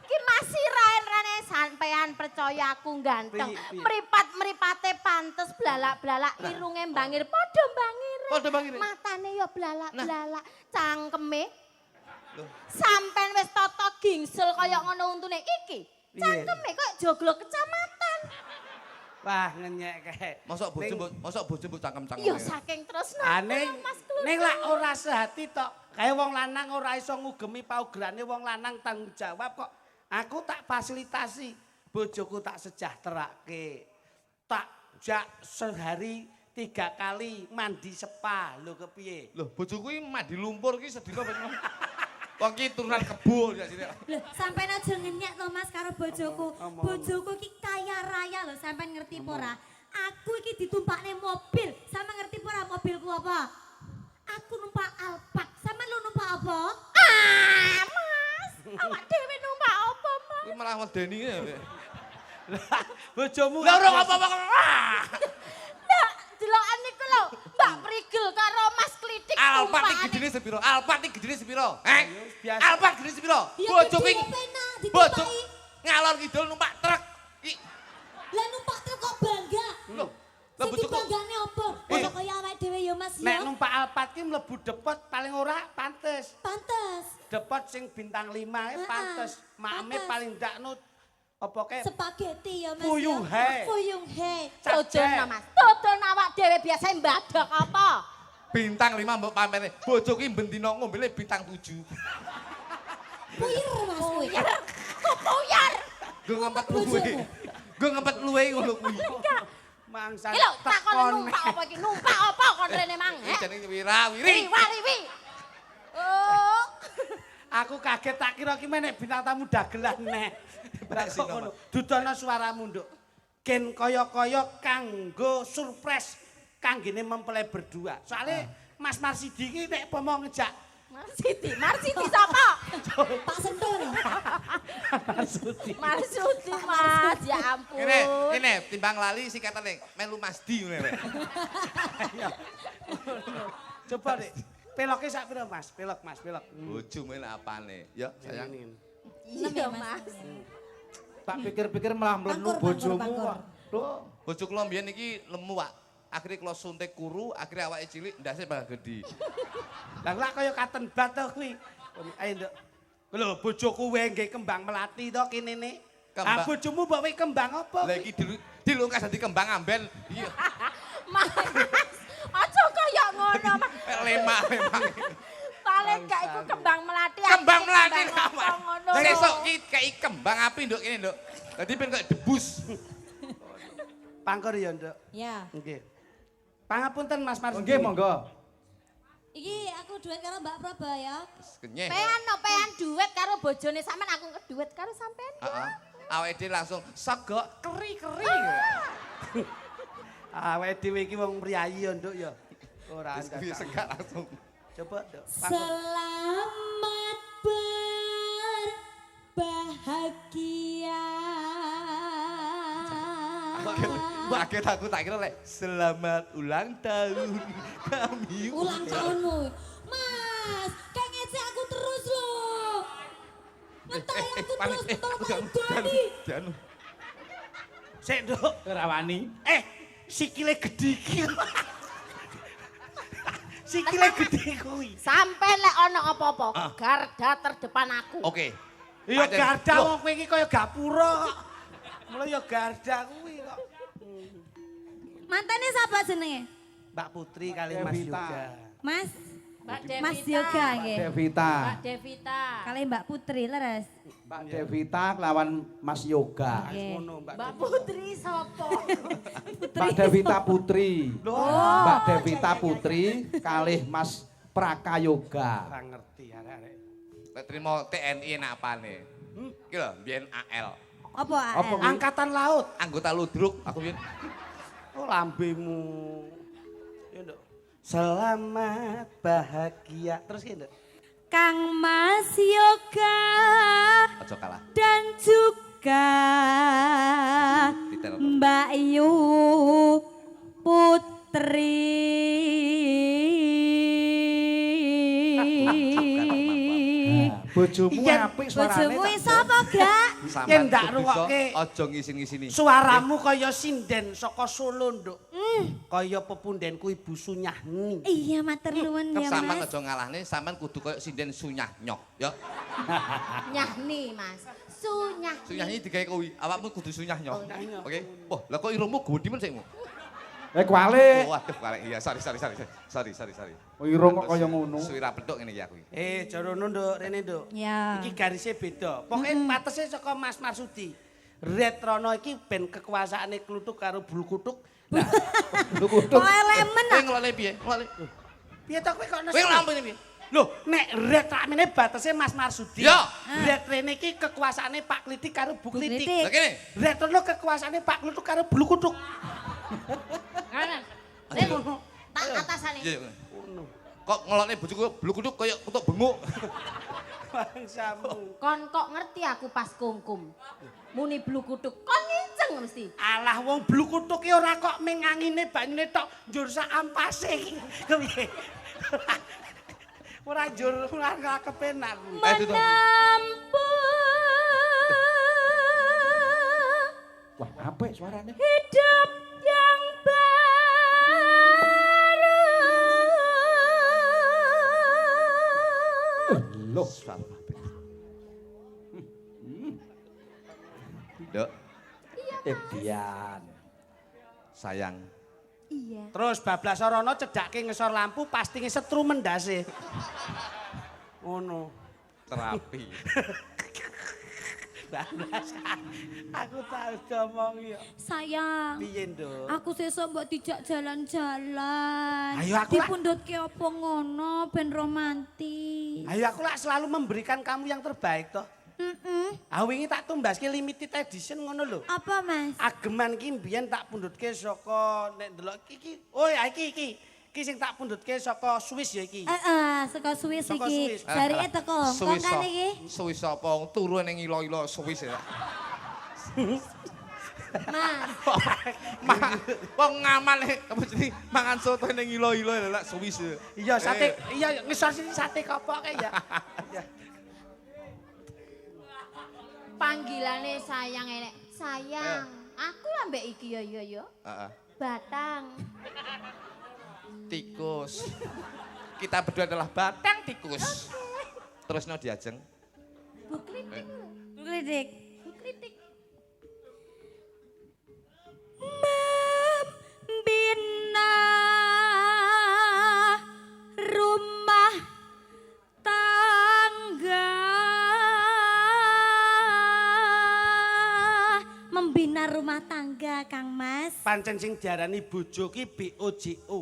Iki masih raen-rene sampean percaya aku ganteng. Piye? Mripat-mripate pantes blalak-blalak irunge mbangir padha mbangir. Padha mbangir. Matane ya blalak-blalak, cangkeme. Sampean wis tata gingsul kaya ngono untune iki. Piye? Cangkeme kok joglo kecamatan. Wah, ngenyek kae. Mosok bojo mbok cangkem-cangkem. Ya saking tresno. Ning ning lak ora sehati tok. Kae wong lanang ora iso ngugemi paugerane wong lanang tanggung jawab kok. Aku tak fasilitasi, bojoku tak sejahterake. Tak jak sehari 3 kali mandi spa. Lho kepiye? Lho, bojoku iki mandi lumpur iki sedina ben. Wong iki turunan kebo ya sini. Loh, sampean aja ngenyek to Mas karo bojoku. Bojoku iki kaya raya lho, sampean ngerti apa ora? Aku iki ditumpakne mobil. Sampean ngerti apa ora mobilku apa? Aku numpak Alphard. Sampean lu numpak apa? Ah, Mas. Awak dhewe numpak apa, Mas? Iki malah medeni ya. Bojomu Lah ora apa-apa. Ndak, delokan niku lho, Mbak Prigel karo Mas Klitik Alphard iki tumpakane. gedine sepiro? Alphard iki gedine sepiro? biasa. Alphard gedine sepiro? Ya Bojoku gede iki penak bojo ditumpaki. ngalor kidul numpak truk. Lah numpak truk kok bangga. Loh, lah Sing bojoku dibanggane apa? Kok kaya awake dhewe ya Mas Nek ya. numpak Alphard ki mlebu depot paling ora pantes. Pantes. Depot sing bintang 5 pantes. Makame pantes. paling ndak nut apa kae Spaghetti ya Mas. Fuyung ya. he. Fuyung he. Todono Mas. Todono awak dhewe biasa mbadok apa? bintang 5 mbok pamene. Bojoku iki bendina ngombene bintang 7. Puyir Mas kuwi. Kupuyar. Gue ngempet luwe. Gue ngempet luwe ngono kuwi. mangsa Iki lho takon tekon. numpak apa iki? Numpak apa kon rene mang? Iki jenenge wira-wiri. Wiri. Oh. Aku kaget tak kira ki menek bintang tamu dagelan neh. Lah kok ngono. Dudono suaramu, Nduk. Gen kaya-kaya kanggo surprise kanggene mempelai berdua. Soale Mas Marsidi ki nek pomo ngejak Marsiti sapa? Pak Sentur. Marsudi. Marsudi Mas, ya ampun. Ini timbang lali sikatane melu Masdi ngene. Coba Dik. Peloke sak pira Mas? Pelok Mas, pelok. Bojo men apane? Ya, sayang. Iya Mas. Tak pikir-pikir malah mlenu Bangkur, bojomu bangkur. kok. Loh, Bojo kula mbiyen iki lemu, Pak. Akhire kula suntik kuru, akhire awake cilik ndase bakal gedhi. Lah lak kaya katen bat to kuwi. Ayo Nduk. Lho bojoku wae nggih kembang melati to kene ne. Ah Kembang. bojomu mbok wae kembang apa? Lah iki dilungkas dadi kembang amben. Iya. Mas, aja kaya ngono Mas. Lemah. Paling gak iku kembang melati. Kembang melati apa ngono. Sesuk ki kei kembang api nduk kene nduk. Dadi ben kok debus. Pangkur ya Nduk. Ya. Nggih. Pangapunten Mas Marsudi. nggih monggo. Iki aku duet karo Mbak Praba ya. Kenyeh. Pean duet karo bojone sampean aku duet karo sampean. Heeh. Awake dhewe langsung segok keri-keri. Awake dhewe iki wong priyayi ya Nduk ya. Ora Wis kuwi andak. segak langsung. Coba Nduk. Pangkur. Selamat berbahagia. Kaget aku tak kira lek selamat ulang tahun kami. Ulang tahunmu. Mas, kayak ngecek aku terus loh. Ngetay aku terus, betul Dani. Janu. Sik Nduk. Ora wani. Sikile gedhe iki. Sikile gedhe kuwi. Sampai lek ana apa-apa, garda terdepan aku. Oke. Ya Pancen. garda Loh, wong kowe iki kaya gapura kok. Mulai ya garda kuwi kok. Mantannya siapa jenenge? Mbak Putri kali Mas Devita. Yoga. Mas, Mbak Devita. Mas Yoga nggih. Devita. Mbak Devita. Kali Mbak Putri leres. Mbak Devita lawan Mas Yoga. Oke. Ngono Mbak. Mbak Putri sapa? Mbak Devita Putri. Loh, Mbak Devita Putri kalih Mas Prakayoga. ora ngerti arek-arek. lek trimo TNI enak apane? Iki lho, biyen AL. Apa Apa AL? Angkatan Laut. Anggota ludruk aku biyen. Oh lambemu. Ya Nduk. Selamat bahagia. Terus ki Nduk. Kang Mas Yoga Aja kalah. dan juga Detail. Mbak Yu Putri. Bojomu Yen apik suarane. Bojomu sapa, Gak? Yen ndak kudu rungokke. iso aja ngisi-ngisini. Suaramu kaya sinden saka Solo, Nduk. Kaya pepundenku Ibu Sunyahni. Iya, matur nuwun ya, Sampeyan Mas. aja ngalahne, sampeyan kudu koyo sinden sunyah nyok, ya. Nyahni, Mas. Sunyahni. Sunyah ini digawe kuwi, awakmu kudu sunyah nyok. Oke. Wah, lah kok irungmu gedhi men sikmu. Kualik. Oh, waduh, kualik. Iya, sorry. Sorry. Irung kok kaya ngono. Suwira pedhok ngene iki aku. Jarono, Nduk, rene, Nduk. Ya. Iki garisnya beda. Pokoknya patesnya saka Mas Marsudi. Retrono iki ben kekuasaane kluthuk karo bulu kutuk. Kok elemen Kowe ah. ngelole piye? Ngelole. Piye to kowe kok Kowe ngelampune piye? Loh, nek ret ramene batese Mas Marsudi. Ya. Ret rene iki kekuasaane Pak Klitik karo Bu Klitik. Klitik. Lah kene. Retrono kekuasaane Pak Kluthuk karo bulu kutuk. Kanan. Ayo. Tak atasane. Iya. Kok ngelone bojoku blukuduk kaya kutuk benguk. Bangsamu. Kon kok ngerti aku pas kungkum. Muni blukutuk. Kon nginceng mesti. Alah wong bulu kutuk ki ora kok ming angine banyune tok njur sak ampase iki. Kepiye? Ora njur ora kepenak. Itu toh. Menempuh Wah, apik suarane. hidup yang baru. Loh, Dok, Edian. sayang. Iya. Terus bablas rono cedake ngesor lampu pasti ngesetru mendase. Ngono. Terapi. Bablas. Aku tahu ngomong ya. Sayang. Piye, Nduk? Aku sesuk mbok dijak jalan-jalan. Ayo, aku lah. Dipundhutke apa ngono ben romantis. Ayo aku lah selalu memberikan kamu yang terbaik toh. Wingi tak tumbaske limited edition ngono lho. Apa, Mas? Ageman ki mbiyen tak pundhutke saka nek ndelok iki. Oh ya iki. Iki sing tak pundhutke saka Swiss ya iki. Saka Swiss Saka iki. Swiss. Jarike teko Hongkong kan iki. Swiss apa? Turu ning ilo-ilo Swiss ya. Mas, Wong ngamal apa jenenge mangan soto ning ilo-ilo lek Swiss. Iya sate, iya ngisor sini sate kopoke ya. Iya. panggilane sayang enek. Sayang, aku ambek iki yo. Heeh. Batang. Tikus. Kita berdua adalah batang tikus. Terus no diajeng. Bu kritik. Bu Klitik. Bu kritik. Membina rumah tangga. Membina rumah tangga, Kang Mas. Pancen sing diarani bojo ki BOJO.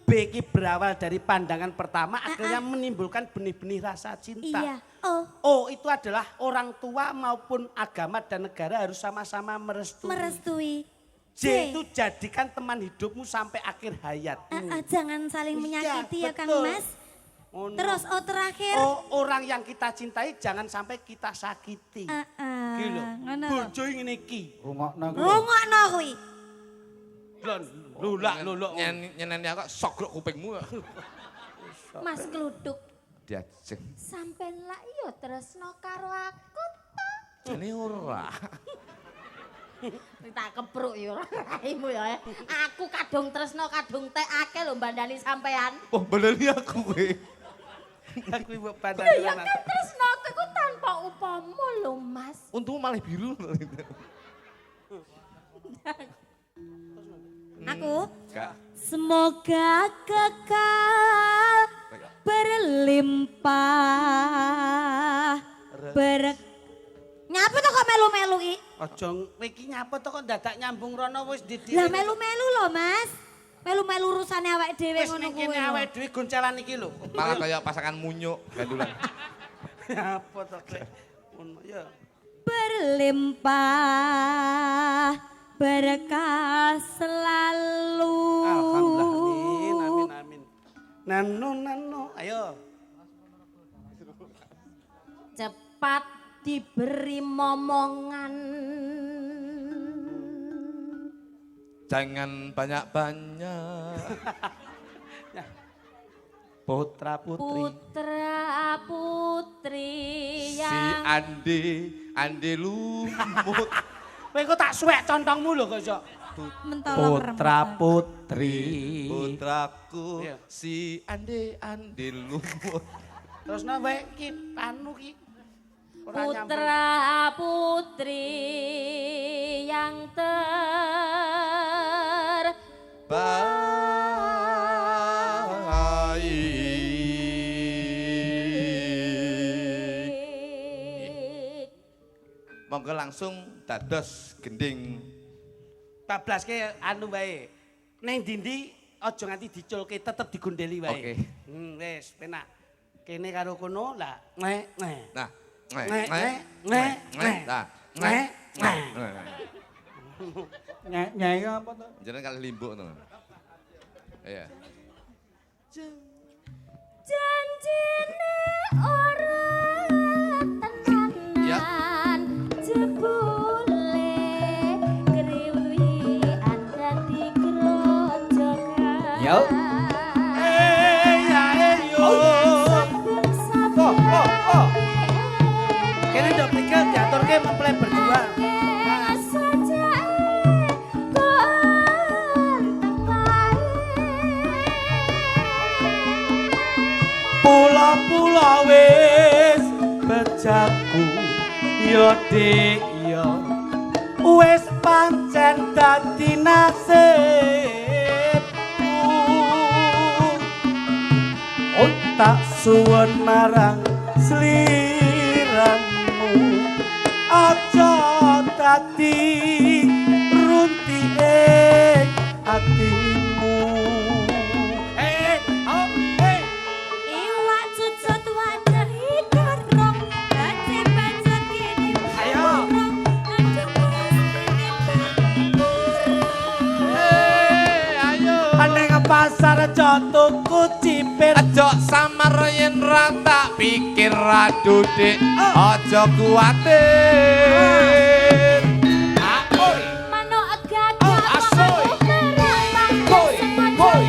B ki berawal dari pandangan pertama akhirnya menimbulkan benih-benih rasa cinta. Iya. Oh, O itu adalah orang tua maupun agama dan negara harus sama-sama merestui. merestui. J itu jadikan teman hidupmu sampai akhir hayat. Jangan saling Iya, menyakiti ya, Kang betul. Mas. Oh, no. Terus O terakhir. orang yang kita cintai jangan sampai kita sakiti. Gitu. Ngono. Bojo ngene iki. Rungokno kuwi. Rungokno kuwi. Lulak. Nyeneni aku sogrok kupingmu. Mas Kluduk, Diajeng. sampean lak yo tresno karo aku to. Jane ora. Tak kepruk yo raimu ya. Aku kadung tresno kadung tek akeh lho mbandani sampean. Oh, bener ni aku kowe. Aku ibu badan Ya kan tresno aku iku tanpa upama lho, Mas. Untungmu malah biru. Aku Enggak. semoga kekal berlimpah Nyapa to kok melu-melu iki? Aja iki nyapa to kok dadak nyambung rono wis didik. Lah melu-melu lho, Mas. Melu-melu urusane awake dhewe Wis ngono ning kuwi. kene awake dhewe goncalan iki lho. Malah kayak pasangan munyuk gandulan. Apa to kowe? Ngono ya. Berlimpah berkah selalu. Alhamdulillah. Amin. Nano. Ayo. Cepat diberi momongan. Jangan banyak-banyak. Putra putri. Putra putri. putri Si yang Ande lumut. Kowe kok tak suwek contongmu lho kok iso. Mentolong Putra putri. Putraku Iya. si Ande lumut. Terus wae iki anu ki. Ora nyambung. putra putri yang baik. Monggo langsung dados gending. Bablaske anu wae. Ning ndi aja nganti diculke tetep digondeli wae. Oke. Wis penak. Kene karo kono lah. Nek. Nah, Nah. Nyai apa to? Jenengan kalih limbuk to. Iya. janjine ora Ya. tenanan jebule kriwian dadi grojogan Yo. Kene ndok pikir diaturke memple berdua. Pula-pula wis bejaku yo dik yo wis pancen dadi nasibku. Tak suwun marang sliramu aja dadi runti ing atimu. Iwak cucut wajahi dorong, dadi pancen kene Ayo. dorong, Ayo. Ning pasar aja tuku cipir. Aja samar yen ra tak pikir ra dudik. Aja kuwatir. Aoi. manuk gagak asoy. boy boy boy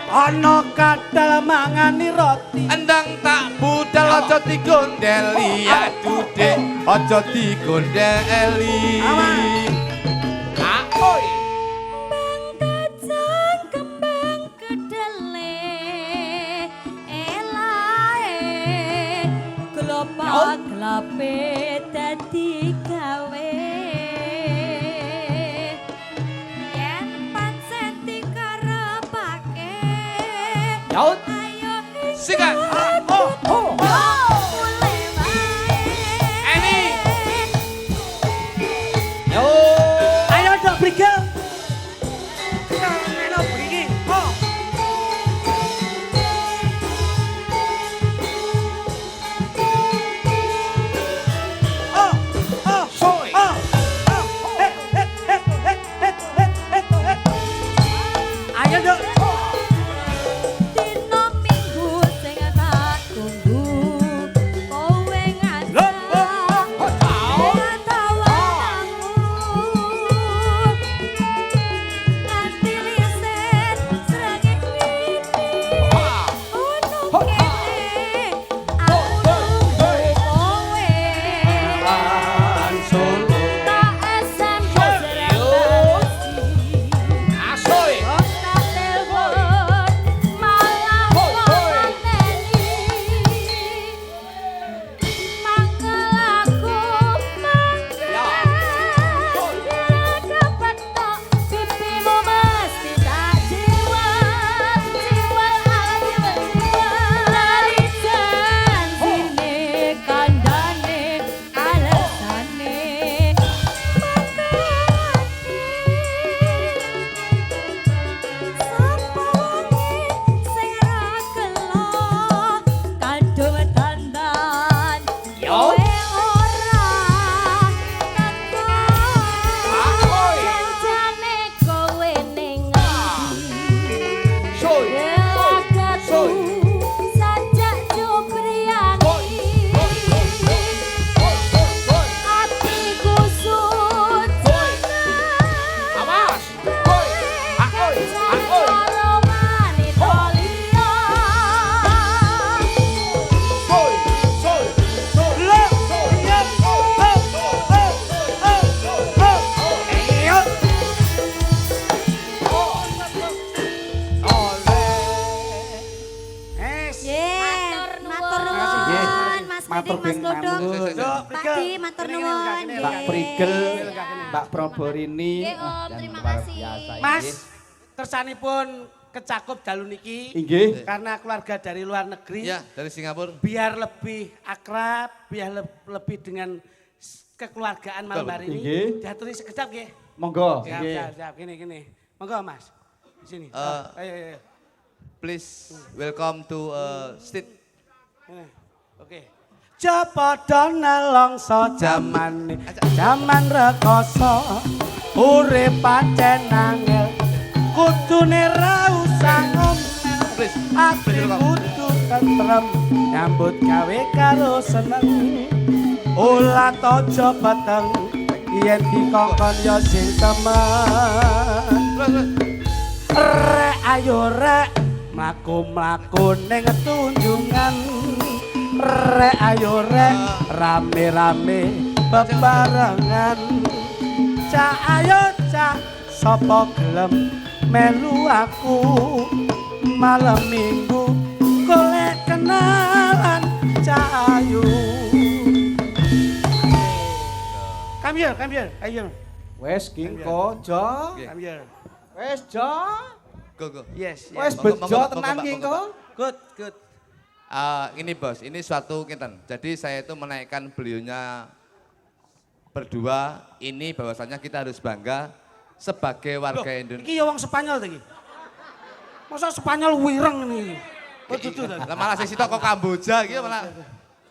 Ana kadal mangani roti. Endang tak budal aja digondeli ya dudik. Aja digondeli. Aoi. kacang kembang kedele elae kelopak kelape dadi gawe yen pancen dikarepake Yaut. ayo Sikat. mulai wae Eni. Yo. Ayo ndok brigel. Ayo brigi. Ayo ndok. dino minggu sing tak tunggu Mbak Prigel, Lenggah kene. Mbak Proborini. Nggih, Om, yang terima luar kasih. biasa ini. Mas, kersanipun kecakup dalu niki Inggih. karena keluarga dari luar negeri. Ya, dari Singapura. Biar lebih akrab, biar lebih dengan kekeluargaan malam Betul, hari betul. ini. Nggih. Diaturi sekedap nggih. Monggo. Siap, Nggih. siap, siap. Gini. Monggo Mas. Di sini. Ayo. Please welcome to State. Ini. Oke. Japada nelongso jamane, jaman rekoso, urip pancen angel, kudune ra usah ngomel, Please, ati kudu tentrem, nyambut gawe karo seneng, ulah tojo peteng, yen dikongkon yo sing temen. Rek ayo rek, mlaku-mlaku ning tunjungan. Rek ayo rek, rame-rame bebarengan. Cak ayo cak, sapa gelem melu aku. Malam minggu golek kenalan Cak Ayu. Come here, ayo. Wes kingko jo. Come here. Wes jo. Go. Yes, Wes yes. bejo tenan kingko. Good. Ini bos, ini suatu kinten. Jadi saya itu menaikkan beliaunya berdua. Ini bahwasanya kita harus bangga sebagai warga Indonesia. Iki ya wong Spanyol iki. Masa Spanyol wireng ini. Oh dudu ta. Lah malah sing sitok kok Kamboja iki malah.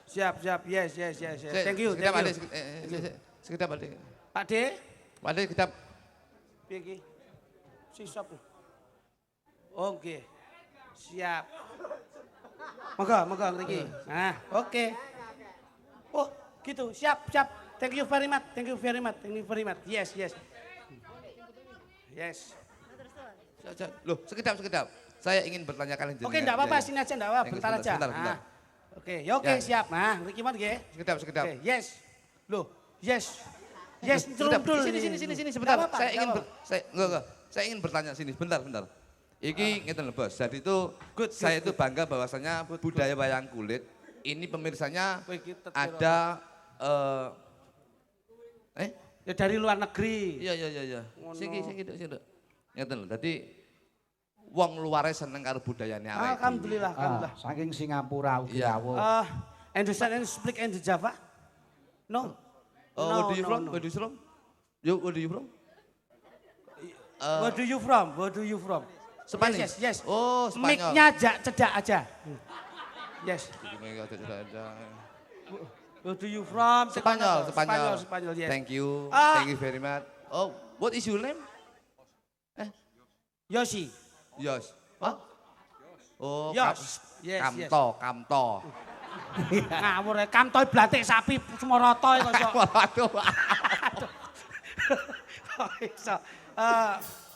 Siap. Yes. Thank you. Sekedap Adik. Pak De, Pak Adik kita piye iki? Sisop. Oke. Siap. Moga ngriki. Nah, oke. Oh, gitu. Siap. Thank you very much. Yes. Loh, sekedap. Saya ingin bertanyakan Oke, enggak apa-apa, sini aja enggak apa, bentar aja. Sebentar. Nah, oke, ya oke, siap. Nah, ngriki mon nggih. Sekedap. Oke, yes. Loh, yes. Yes, Sebentar, trundul. sini sebentar. Nggak apa-apa, Saya ingin nggak apa-apa. saya ingin bertanya sini sebentar. Iki ngeten lho, Bos. Jadi itu Good. saya itu bangga bahwasanya budaya wayang kulit ini pemirsanya Wih, kita ada Ya dari luar negeri. iya. Ngono. Siki. Ngeten lho. Dadi wong luare seneng karo budayane awake. Alhamdulillah. Saking Singapura ugi Iya. rawuh. Understand and speak in Java? No. Where do you No. from? Where do you from? Where do you from? Where do you from? Spanish. Yes. Oh, Spanyol. Mic-nya cedak aja. Yes. Where do you from? Spanyol, yes. Thank you very much. Oh, what is your name? Yoshi. Yos. What? Oh, Yos. Yes. Kamto. Ngawur ya, kamtoy blatik sapi semua roto kok. Waduh. Kok iso.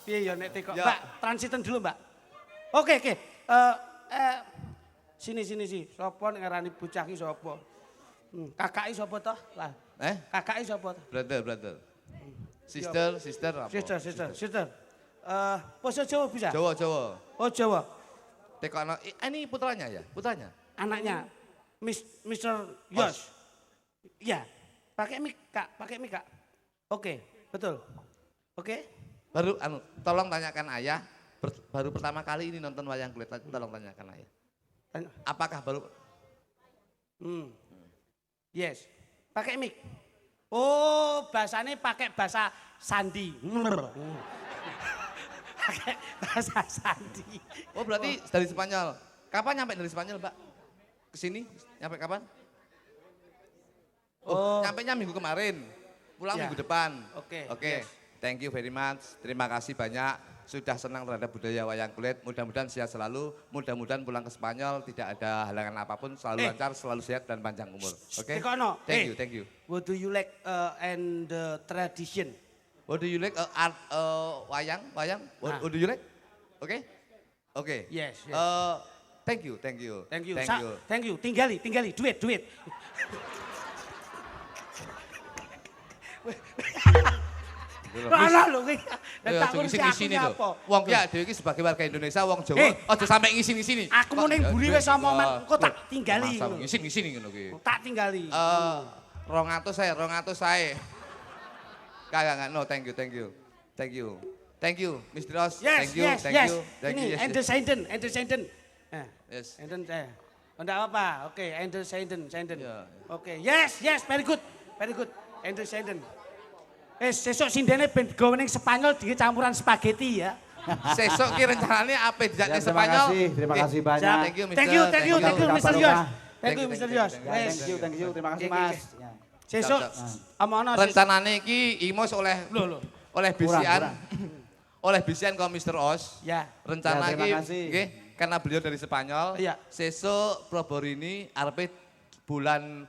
Piye ya nek teko. Ya. Mbak, transiten dulu, Mbak. Oke. Sini. Sopo nek ngarani bocah ki sapa? Kakake sapa toh? Lah, kakake sapa toh? Brother. Sister apa? Sister. Basa Jawa bisa? Jawa. Oh, Jawa. Tekono ini putranya ya? Putranya. Anaknya Mr. Yos. Iya. Pakai mic, Kak. Oke, betul. Oke. Baru tolong tanyakan ayah, baru pertama kali ini nonton wayang kulit, tolong tanyakan ayah. Apakah baru Yes. Pakai mic. Oh, bahasanya pakai bahasa sandi. Pakai bahasa sandi. Oh, berarti dari Spanyol. Kapan nyampe dari Spanyol, Mbak? Ke sini? Nyampe kapan? Nyampe minggu kemarin. Pulang Ya. minggu depan. Oke. Yes. Thank you very much. Terima kasih banyak. Sudah senang terhadap budaya wayang kulit. Mudah-mudahan sehat selalu. Mudah-mudahan pulang ke Spanyol tidak ada halangan apapun. Selalu lancar, selalu sehat dan panjang umur. Oke? Tekono. Thank you. What do you like and the tradition? What do you like? Art wayang? What do you like? Oke. Yes. Thank you. Thank you. Tinggali. Duit. Lah lho iki. Tak ngisi-ngisi lho. Wong ki dhewe iki sebagai warga Indonesia, wong Jawa, aja sampe ngisi-ngisi. Aku mau ning mburi wis sama engko tak tinggali. Ngisi-ngisi ngono ki. Tak tinggali. 200 saya. Kagak, no, thank you. Thank you, Mr. Ross. Yes, Thank you, yes, thank yes. you. Thank you, Ini yes, Ender yes. Seinden. Yes. Enden saya. Enggak apa-apa. Oke, Ender Seinden. Ya. Oke, yes, very good. Ender Seinden. Sesuk sindene ben gawe ning Spanyol dicampuran spaghetti ya. Sesok ki rencanane apa dijak Ya, ning Spanyol? terima kasih Siap. banyak. Thank you, Mr. Thank you, Thank you. Mr. Yos. Thank you, Mr. Yos. Ya, thank you, terima kasih Oke, Mas. oke. Ya. Sesuk omono Rencanane iki Imos oleh bisian. Kurang. Oleh bisian kok Mr. Os. Ya. Rencana Ya, terima iki kasih. nggih karena beliau dari Spanyol. Iya. Sesuk Proborini arepe bulan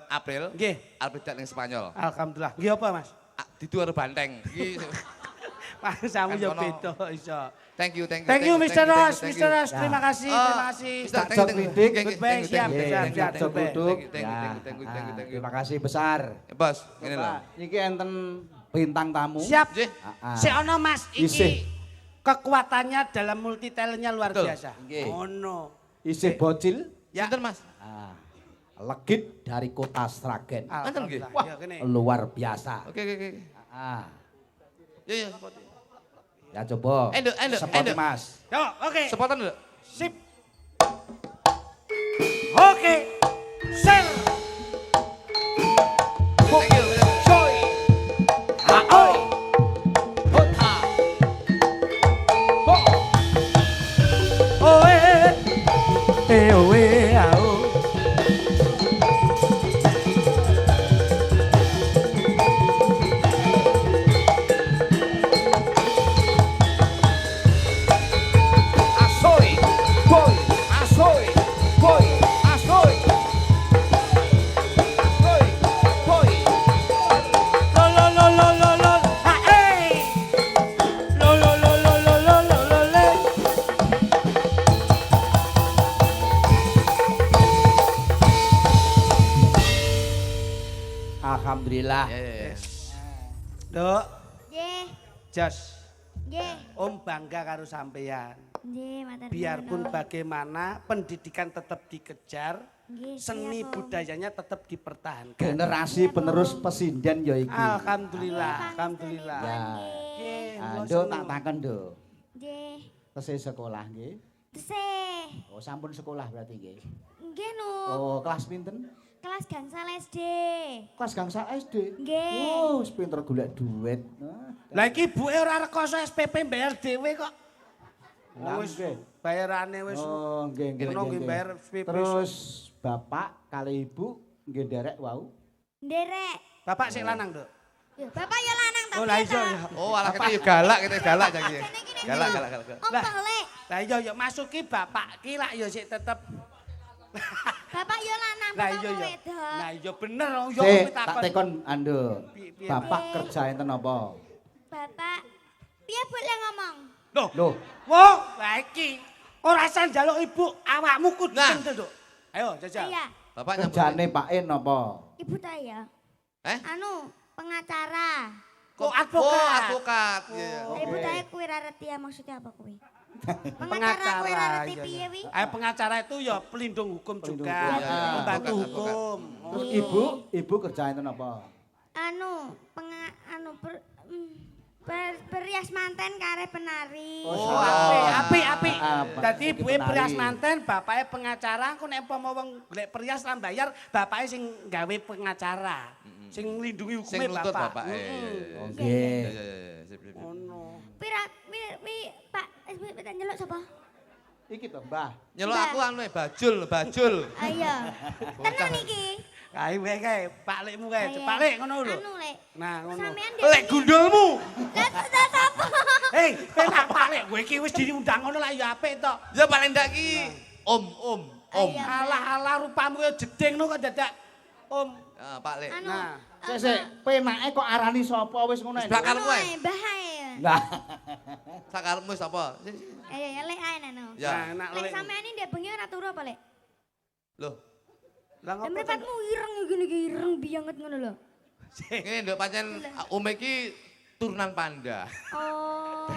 April. Nggih. Arepe dijak ning Spanyol. Alhamdulillah. Nggih apa, Mas? Didu arep banteng. Iki Mas samu yo Kan kono. beda iso. thank you. Thank you, Mr. Ross. Mr. Ross, Ya. terima kasih. Tak Thank you, jok pitik. Goodbye, siap, siap. Jok duduk. Thank you, Ya. thank you. Ah, terima kasih besar. Bos, ngene lho. Pak, iki enten bintang tamu. Siap. Nggih. Si ono Mas Isih. iki kekuatannya dalam multi talentnya luar Betul. biasa. Nggih. Ono. Isih bocil. Ya. Sinten, Mas? Ah, legit dari kota Sragen. Enten nggih? Alhamdulillah. Ya kene. Luar biasa. Oke. Ah, Ya, spot. ya coba. Enduk. Seperti Mas. Yo, oke. Spotan lho. Sip. Oke. Sir. Thank you. Joy. Aoi. Hota. Oe. Oe, ao. Asoy. Boy. Asoy. Boy. Asoy. Asoy. Boy. Lo. Ah, eh. Lo. Le. Alhamdulillah. Ya. Dok, Nggih, Jos. nggih. Om bangga karo sampeyan. Nggih, matur nuwun. Biarpun bagaimana pendidikan tetap dikejar, Nggih, seni siap, Om. budayanya tetap dipertahankan. Generasi penerus pesinden ya iki. Alhamdulillah, Nggih, alhamdulillah. Ya. Nggih, Ah, kula Nduk seneng. tak takon, Nduk. Nggih. Tesih sekolah nggih. Tesih. Oh, sampun sekolah berarti nggih. Nggih, Nu. Oh, kelas pinten? Kelas gangsal SD. Kelas gangsal SD. Nggih. Oh, wis pinter golek duit. Nah, Lah iki ibuke ora rekoso SPP bayar dhewe kok. Lah, Wis nggih. bayarane wis. Oh, nggih nggih. Ngono nggih, nggih nggih. bayar SPP. Terus bapak kali ibu nggih nderek wau. Nderek. Bapak sik lanang, Dok. Ya, Bapak ya lanang tapi Oh, lah iya ya. Oh, alah kita galak jaki. Galak. Ompong lek. Lah iya ya masuki bapak ki lak ya sik tetep. Bapak ya lanang, Lah bapak iya mau ya. wedok. Lah iya bener yo Tak takon. tekon Ando. Piye, Bapak piye? kerja enten apa? Bapak, piye boleh ngomong? Loh, Loh, wong lah iki ora usah njaluk ibu, awakmu kudu Nah. tentu, Dok. Ayo jajal. Iya, Bapak nyambut. kerjane Pak En apa? ibu saya. Eh? Anu, pengacara. Kok Oh, advokat? advokat. Iya. Ibu saya kuwi ra ngerti ya maksudnya apa kuwi. Pengacara Pengacara. kuwi ra ngerti iya, piye iya. wi? Ayo pengacara itu ya pelindung hukum Pelindung juga, hukum. Iya, membantu advokat, hukum. Terus Oh. ibu kerja enten apa? Anu, berias manten kare penari. Oh, salah. apik. Apa? Dadi Iki ibuke penari. perias manten, bapake pengacara, engko nek umpama wong golek perias lan bayar, bapake sing gawe pengacara. Sing nglindungi Sing hukume nuntut bapak. bapak. Oke. Iya. Sip. Ngono. Pira Pak, tak nyeluk sapa? Iki to, Mbah. Nyelok aku anu bajul. Ayo. Tenan iki. Kae wae kae, Pak Lekmu kae, Ayo. Pak Lek ngono lho. Anu lek. Nah, ngono. Sampean Lek gundulmu. Lah sapa? Hei, penak Pak Lek, kowe iki wis diundang ngono lah ya apik to. Ya paling ndak ki om. Ayo. Alah rupamu ya jeding ngono kok dadak Om. Ah, Pak Lek. Anu. Nah, Sik, penake kok arani sapa wis ngono. Sebelah karepmu ae. Mbah ae. Lah, Sakarepmu sapa? Ayo ya lek ae anu. Ya. nah, Lek Lek. sampean iki ndek bengi ora turu apa lek? Loh, Lah Lah ngopo? mripatmu ireng gini iki ireng bianget ngono lho. ngene nduk pancen Om iki turunan panda. Oh.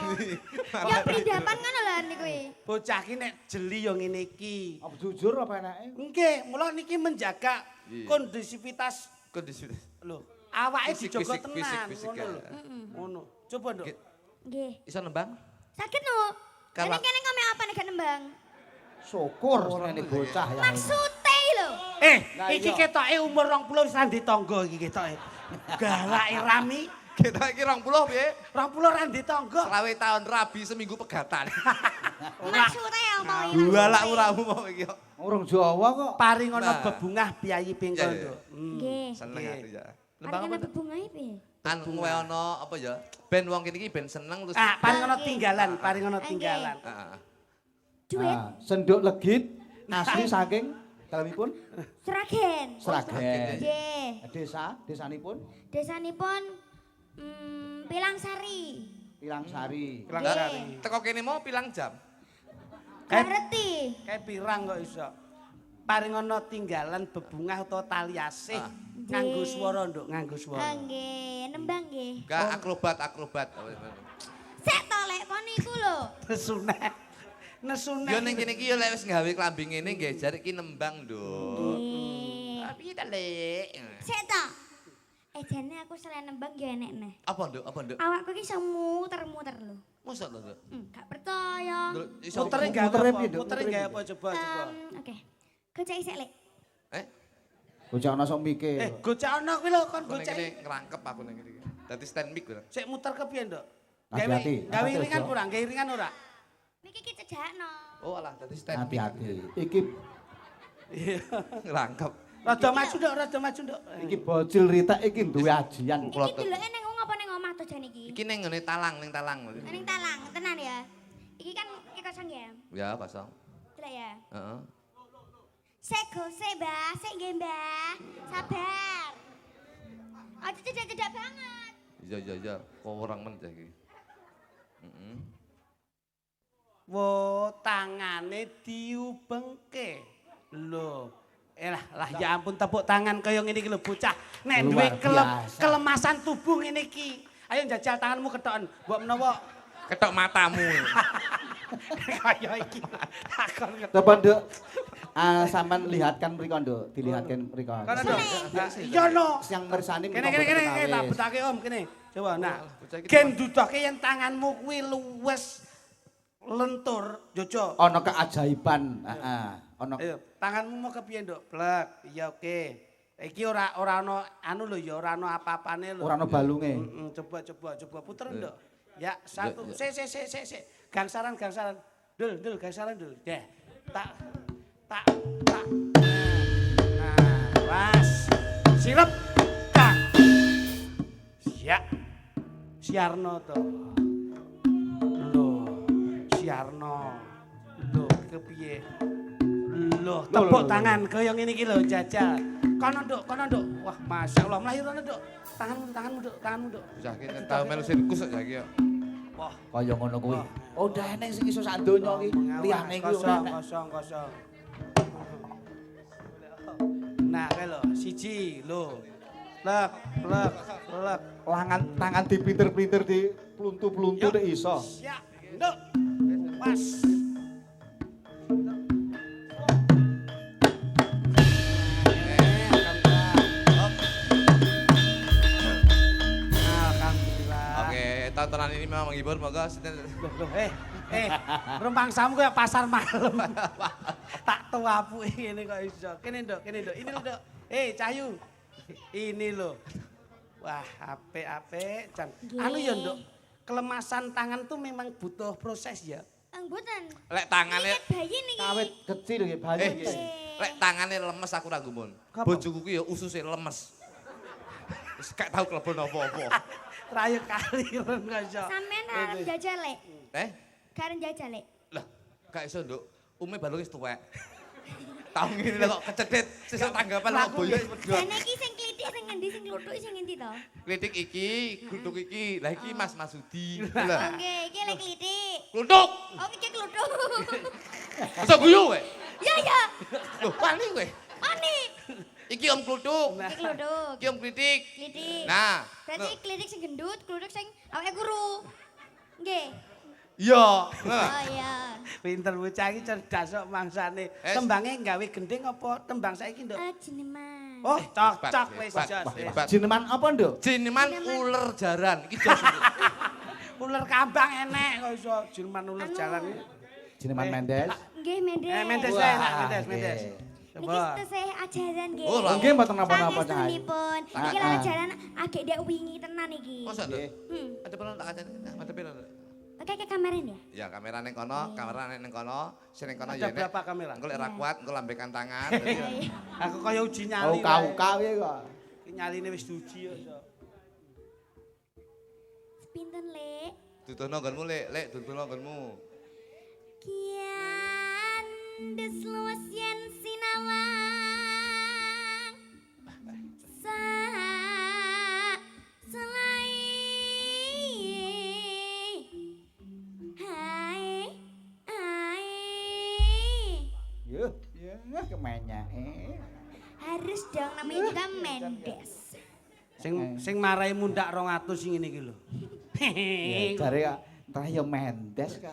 Ya pindahan ngono lho niku kuwi. Bocah ki nek jeli ya ngene iki. apa jujur apa enake? Nggih, mula niki menjaga Iya. kondusivitas Kondisi. lho, awake Fisik, dijogo fisik, tenan fisik, ngono lho. ya. Ngono. Coba, Nduk. Nggih. Iso nembang? Sakit no. Kalau- Kene kene apa nek gak nembang? Syukur ini bocah ya. Maksude lho. Lah Iki iya. ketoke umur 20 wis randi tangga iki ketoke. Galake rami Kita iki 20 piye? 20 randi tangga. Selawe tahun rabi seminggu pegatan. Maksude apa iki? Dua lak uramu mau iki kok. Orang Jawa kok. Paringono Nah. bebungah piyayi pingko, Iya, iya. Nduk. Nggih. Seneng Nggih. aku ya. Nembang apa bebungae piye? Anu kowe ono apa ya? Ben wong kene iki ben seneng terus. Ah, paringono Oke. tinggalan, paringono Oke. tinggalan. Heeh. Duit. Ah, senduk legit asli saking dalemipun Sragen. Sragen. Nggih. Desanipun Desanipun Pilangsari. Pilangsari. Nggih. Teko kene mau pilang jam. Gak ngerti. Kayak pirang kok iso. Paringono tinggalan bebungah utawa tali asih. Ah. Nganggo Nggih. swara, Nduk, nganggo swara. Nggih, nembang nggih. Gak akrobat. Sik to lek kon iku lho. Nesune. Nesune. Yo ning kene iki yo lek wis gawe klambi ngene nggih jare iki nembang, Nduk. Nggih. Tapi ta, Lek. Sik to. Jane aku selain nembang yo enek neh. Apa, Nduk? Apa, Nduk? Awakku iki iso muter-muter lho. Mosok to, Nduk? Gak percaya. Nduk, iso Mutere gawe Mutere apa? piye, Nduk? Mutere gawe apa coba coba. Oke. Gocek sik lek. Eh, Bocah ana sok mikir. Gocekno kuwi lho kon kok ning kene gocek. ngerangkep aku ning kene iki. Dadi stand mic lho. Sik muter ke piye, Nduk? Hati-hati, Gawe hati-hati, iringan Nduk. ora? Gawe iringan ora? Niki ki cejakno. Oh, alah dadi stand mic. Hati-hati. Iki Ngerangkep. Rada maju, Nduk, rada maju, Nduk. iki bocil Rita iki duwe ajian. Iki deloke ning wong apa ning omah to jan iki? Iki ning ngene talang, ning talang. Ning talang, tenan ya. Iki kan iki kosong ya. Ya, kosong. Delok ya. Heeh. Sego se, Mbah. Sik nggih, Mbah. Sabar. Aja cedak-cedak banget. Iya. Kok orang men iki. Heeh. Wo tangane diubengke. Lho. Lah ya ampun tepuk tangan kaya ngene iki lho bocah. Nek duwe Luar biasa. kelemasan tubuh ngene iki. Ayo njajal tanganmu ketoken. Mbok menawa Ketok matamu. kaya iki. Takon ketok. Coba Nduk. Sampean lihatkan mriko Nduk, dilihatkan mriko. Kono Nduk. Iya no. Yang mirsani Kene tak betake Om kene. Coba nah. bocah iki Gen dudoke yen tanganmu kuwi luwes lentur, Jojo. ana keajaiban. Heeh. Ana Ayo, tanganmu mau kepiye, Nduk? Blek. Iya oke. Iki ora ana anu lho ya, ora ana apa-apane lho. ora ana balunge. Coba puter, Nduk. Ya, satu. Sik. Gangsaran. Dul, gangsaran dul. Deh. Tak. Nah, was. Silep. Tak. Siap. Siarno to. Lho, Siarno. Lho, kepiye? Lho, tepuk tangan kaya ngene iki lho, jajal. Kono, Nduk. Wah, masyaallah, mlahirono, Nduk. Tanganmu, Nduk. Saiki tau melu sirkus kok saiki yo. Wah, Kaya ngono kuwi. Oh, udah enek sing iso sak donya iki. Liyane iki ora enek. kosong. Nah, kae lho, siji lho. Lek. Tangan dipinter-pinter di pluntu-pluntu nek iso. Siap, Nduk. Was. Alhamdulillah. Oke, tontonan ini memang menghibur, moga Loh, rumpang samu kayak pasar malam. Tak tuapu ini kok iso. Kene Nduk. Ini lho, Nduk. Cahyu. Ini lho. Wah, apik, Jan. Anu ya, Nduk. Kelemasan tangan tuh memang butuh proses ya. Mboten. lek tangane Ini bayi niki. Kawit kecil nggih bayi. lek tangane lemes aku ra gumun. Bojoku ki ya ususe lemes. Wis gak tau klebon apa-apa. Rayu kali kok iso. Sampeyan arep jajal lek. Karen jajal lek. Lah, gak iso, Nduk. Umi balung wis tuwek. Tahu ngene lho kok kecedhit sesuk tanggapan kok boyo wis medhot. Jane iki sing klitik sing ngendi sing kluthuk sing ngendi to? Klitik iki, kluthuk iki. Lah iki Mas Masudi. Lah, Oke, iki lek klitik. kluthuk. Oh, iki kluthuk. Iso guyu kowe? Ya. Loh, wani kowe. Ani. Iki Om kluthuk. Iki kluthuk. Iki Om klitik. Klitik. Nah, Berarti klitik sing gendut, kluthuk sing awake guru. Nggih. iya. Oh iya. Pinter bocah iki cerdas kok mangsane. Es. Tembange gawe gending apa tembang saiki, Nduk? Jeneman. Oh, cocok wis hebat, jos. hebat. Jineman apa, Nduk? Jineman uler jaran. Iki jos. Ular kambang enek kok iso jineman ular jalan iki. Jineman Mendes. Nggih, Mendes. Mendes Wah, enak, Mendes. nggih. Niki Coba. setesih ajaran nggih. Oh, Nggih mboten napa-napa Cah. Pangestunipun. Iki lho ajaran agek ndek wingi tenan iki. Masa Nggih. ada perlu tak kacane. Ada pira? Oke ke kameran ya? Ya kamera ning kono, kamera ning kono, sing ning kono Ada ya nek. berapa kamera? Engko lek ra kuat, engko lambekan tangan. Aku kaya uji nyali. Oh, kau ya kok. Iki nyaline wis diuji ya. Pinten, Lek? Dudono nggonmu lek dudono nggonmu. Kian desluas yen sinawang sa selai hai Yuh, ya kemenya. harus dong namanya juga Mendes. Sing marai mundak 200 sing ngene iki lho. Ya jare kok entah ya Mendes kok.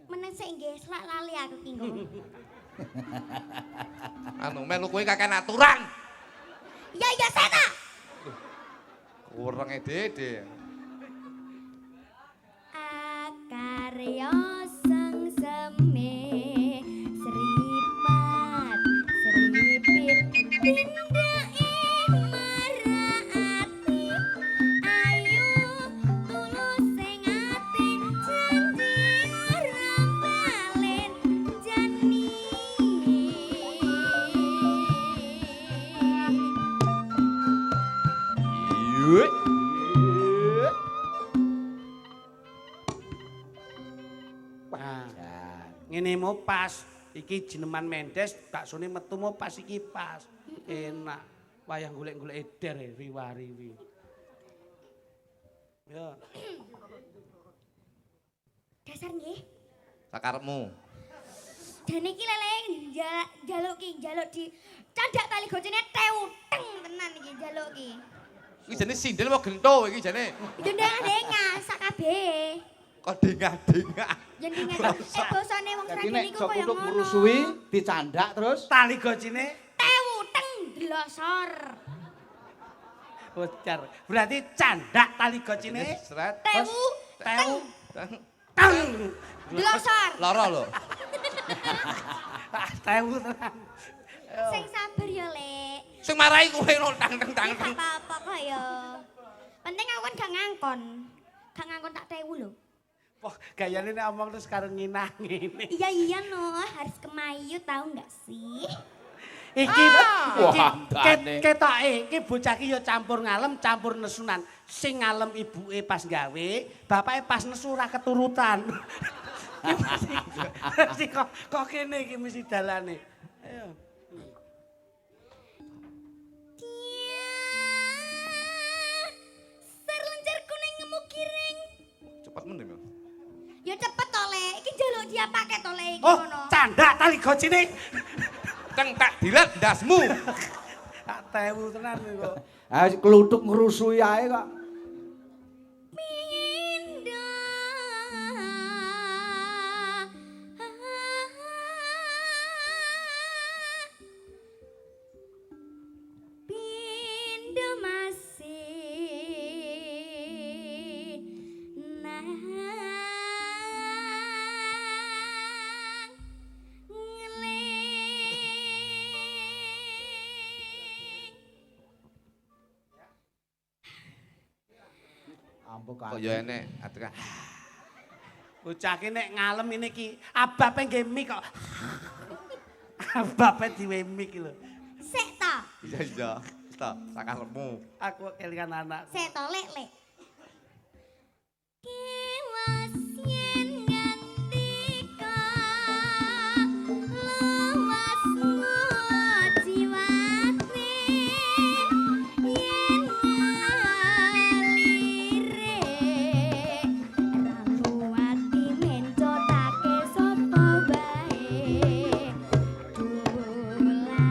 Meneng sik nggih, selak lali aku ki nggo. Anu melu kowe kakek aturan. Ya ya sena. Kurang dede. Akarya sang seme seripat seripit tindake marati ayu tulus sing ati janji ora balen jani Yuk. Nah, ngene mau pas. Iki jineman Mendes, baksone metu mau pas iki pas. Enak. Wayah golek-golek eder riwari-wi. Ya. dasar nggih. Sakarepmu. Dan iki lele jaluk di candak tali gocene teuteng tenan iki jaluk ki. Iki jane sindel apa gento iki jane. Dendang-dendang sak kabeh. Kok dengah-dengah. Jenenge bosone wong Jadi Sragen nek niku sok kaya kutuk ngono. merusui dicandak terus Tali gocine Teuteng dlosor. bocor. Berarti candak tali gocine. Sret. Tewu Tewu. Tang. dlosor. Lara lho. Tewu tenan. Sing sabar ya, Lek. Sing marahi kowe lho tang tang tang. Gak apa-apa kok ya. Penting aku kan gak ngangkon. Gak ngangkon tak tewu lho. Wah, gayane nek omong terus karo nginah ngene. Iya no, harus kemayu tahu nggak sih? Iki Wah, andane. ketoke iki bocah iki ya campur ngalem, campur nesunan. Sing ngalem ibuke pas gawe, bapake pas nesu ora keturutan. Mesti kok kene iki mesti dalane. Ayo. Serlencer kuning ngemu kiring. Cepet men ya. Ya cepet to, Lek. Iki njaluk dia pakai to, Lek iki Oh, ngono. candak tali gocine. Teng tak dilat ndasmu. Tak tewu tenan kok. ah kluthuk ngrusui ae kok. Pindo masih nang Ampun Kok ya enek atekan. Bocah ki nek ngalem ini ki abape nggih mik kok. Abape diwe mik lho. sik to. Iya iya. Stop sakarepmu. Aku kelingan anak. Sik to, Lek, Lek. Kiwas yen ngantika luas jiwate yen ngalire rambuati mencotake sapa bae dolan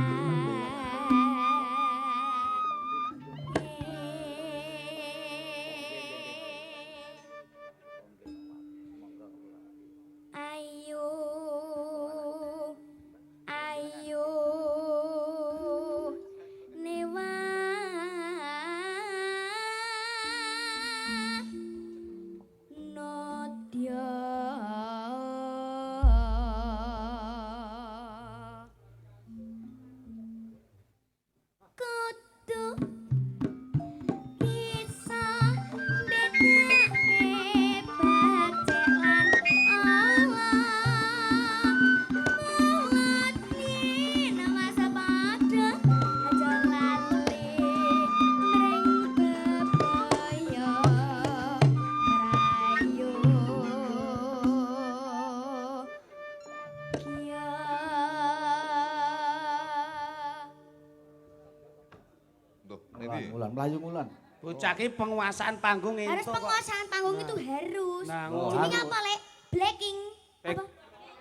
Melayu Ngulon. Bocah ki penguasaan panggung itu Harus kok. penguasaan panggung itu harus. Nah, Jenenge apa, Lek? Blacking. Apa?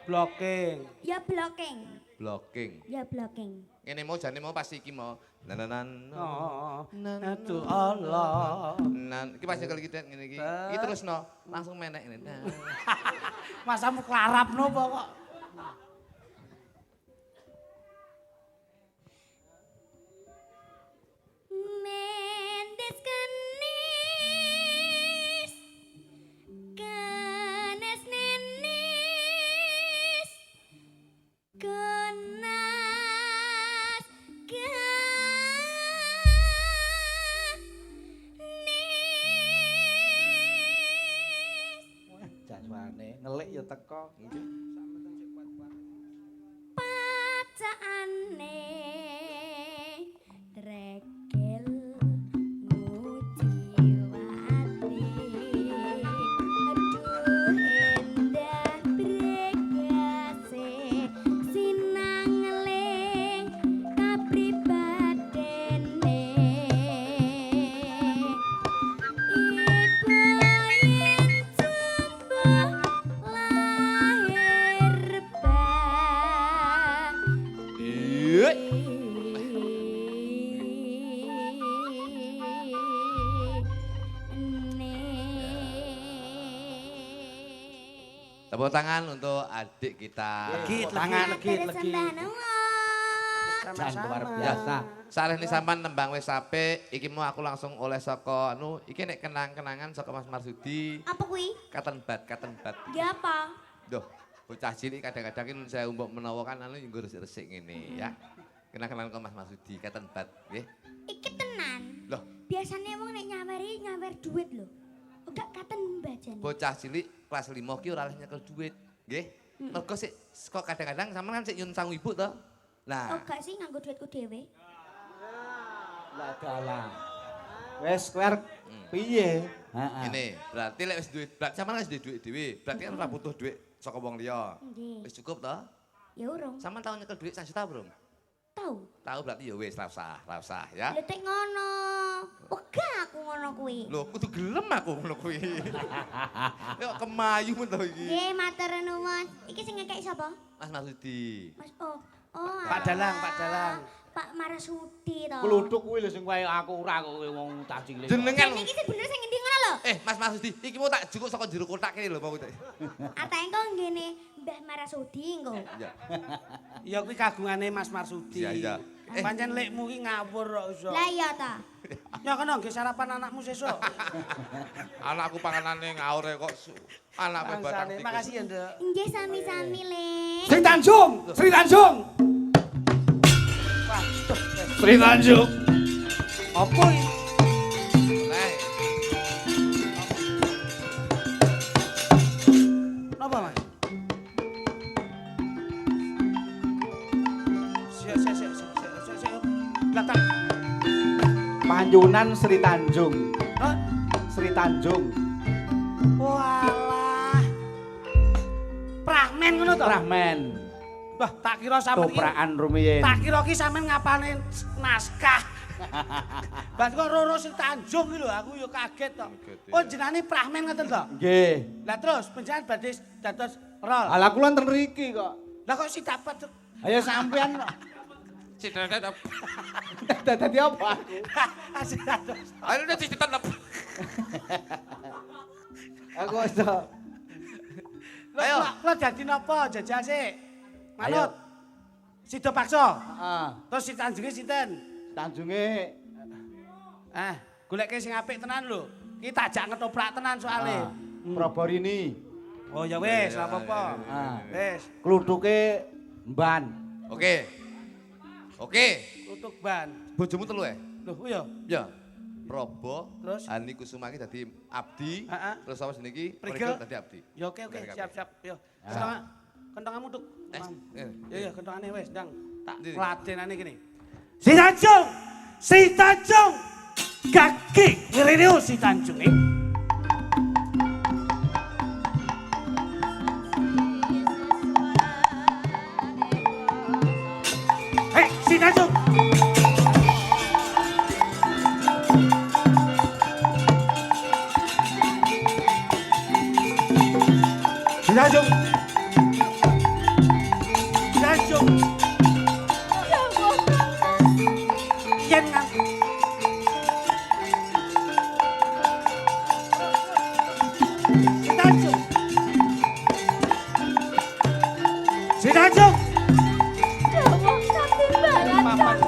Blocking. Ya blocking. Blocking. Ya blocking. Ngene mau jane mau pasti iki mau. Nanan. Oh, aduh Allah. Nan, iki pas nyekel iki ngene iki. Iki terusno, langsung menek ngene. Nah. Masamu klarapno apa kok? Mendes kenis, kenes nenis, kenas kenis. Jaswane ngelik ya teko. Pacaane tregel mujiwati aduh endah bregase sinangeling kapribadene ibu yen jumbuh lahir bah Iya. Tepuk tangan untuk adik kita. Legit, Tangan legit, legit. Jan luar biasa. Saleh ni sampan nembang wis apik, iki mau aku langsung oleh saka anu, iki nek kenang-kenangan saka Mas Marsudi. Apa kuwi? Katen bat. Ya apa? Duh, bocah cilik kadang-kadang ini saya umbok menawa kan anu nggo resik-resik ngene ya. Kenang-kenangan karo Mas Marsudi, katen bat nggih. Iki tenan. Loh, Biasanya wong nek nyawer duit lho. Enggak katen mbajane. bocah cilik kelas 5 ki ora oleh nyekel duit, nggih. Mergo sik kok kadang-kadang sampean kan sik nyun sang ibu to. Nah, Oh gak sih nganggo duitku dhewe. Lah dalah. Wes kowe piye? Heeh. ini berarti lek wis duit, berarti sampean wis duwe duit dhewe. Berarti kan ora butuh duit saka wong liya. Nggih. Wis cukup to? Ya urung. Sampean tau nyekel duit 1 juta belum? Tahu. Tahu berarti ya wis ra usah ya. Lha tek ngono. Wegah aku ngono kuwi. Loh, kudu gelem aku ngono kuwi. Kok kemayu men to iki. Nggih, matur nuwun. Iki sing ngekeki sapa? Mas Marsudi. Mas Oh, Pak Dalang, Pak Dalang. Pak Marasudi to. Kluthuk kuwi lho sing wae aku ora kok wong tak cilik. Jenengan. Iki sing bener sing ngendi ngono lho. Mas Marsudi, iki mau tak jukuk saka jero kotak kene lho mau tak. Atake engko ngene Mbah Marasudi engko. Ya. Ya kuwi kagungane Mas Marsudi. Iya. Pancen lekmu ki ngawur kok iso. Lah iya ta. Ya kono nggih sarapan anakmu sesuk. Anakku panganane ngaur kok anakku batang Bangsane. tikus. Makasih ya, Nduk. Nggih sami-sami, Le. Sri Tanjung, Sri Tanjung. Sri Tanjung. Apa iki? Nah, Napa, Mas? Siap. Belakang. Panjunan Sri Tanjung. Hah? Sri Tanjung. Walah. Prahmen ngono to? Rahmen. Wah, tak kira sampean iki. Toprakan rumiyin. Tak kira ki sampean ngapalne naskah. Bat kok Roro Sri Tanjung iki lho, aku ya kaget to. Kaget, ya. Oh, jenenge Prahmen ngoten to? Nggih. Lah terus panjenengan badhe dados rol. Ala kula ten mriki kok. Lah kok si dapat Ayo sampean kok. Cita-cita. Dadi apa? asih dados. Ayo udah ditetep. Aku iso. Ayo, Ayo. kula dadi napa jajal sik? Ayo. Manut. Sido paksa. Heeh. Terus si Tanjunge sinten? Tanjunge Goleke sing apik tenan lho. Ki tak jak ngetoprak tenan soalé. Proborini. Oh ya wis, ora apa-apa. Ah. Wis, Kluthuke mban. Oke. tutuk ban. Bojomu telu ya? Loh, iya. Ya. Probo, Terus? Ani Kusuma iki dadi abdi, Heeh. terus sama jenenge iki Prigel. dadi abdi. Ya oke, Oke. siap-siap. Yo. Ah. Kentonganmu tuk. Eh. Ya kentongane wis, ndang. Tak Ndi? ladenane kene. Si Tanjung! Si Tanjung! Kaki ngerene si Tanjung iki. Hei, si Tanjung! Tanjung. Tanjung. Dawuh Kang Mas. Yen ngan. Tanjung. Tanjung. Dawuh katimbalan Kang Mas.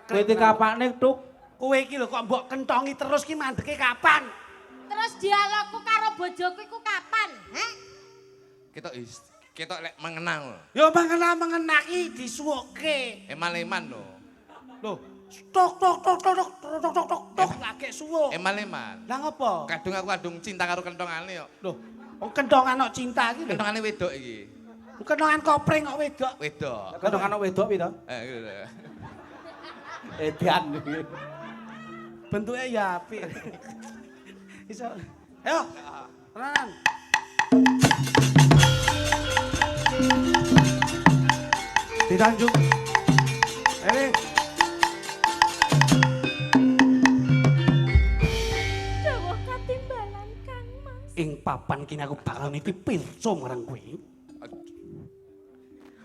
Kowe kapane tuk. Kowe iki lho kok mbok kentongi terus ki mandeke kapan? Terus dialogku karo bojoku iku kapan? Heh? Ketok lek mengenang lho. Ya mengena ki disuwukke. Eman-eman lho. Lho, tok tok tok tok tok tok tok tok tok lagi suwuk. Eman-eman. Lah ngopo? Kadung cinta karo kentongane kok. Lho, wong kentongan kok cinta iki lho. Kentongane wedok iki. Kentongan kopring kok wedok. Wedok. Kadang ana wedok pi to? Gitu lho. Edan. Bentuke ya apik. Iso. Ayo. Tenanan. Di Tanjung. Ini. Dawuh katimbalan Kang Mas. Ing papan kini aku bakal niti pirsa marang kowe.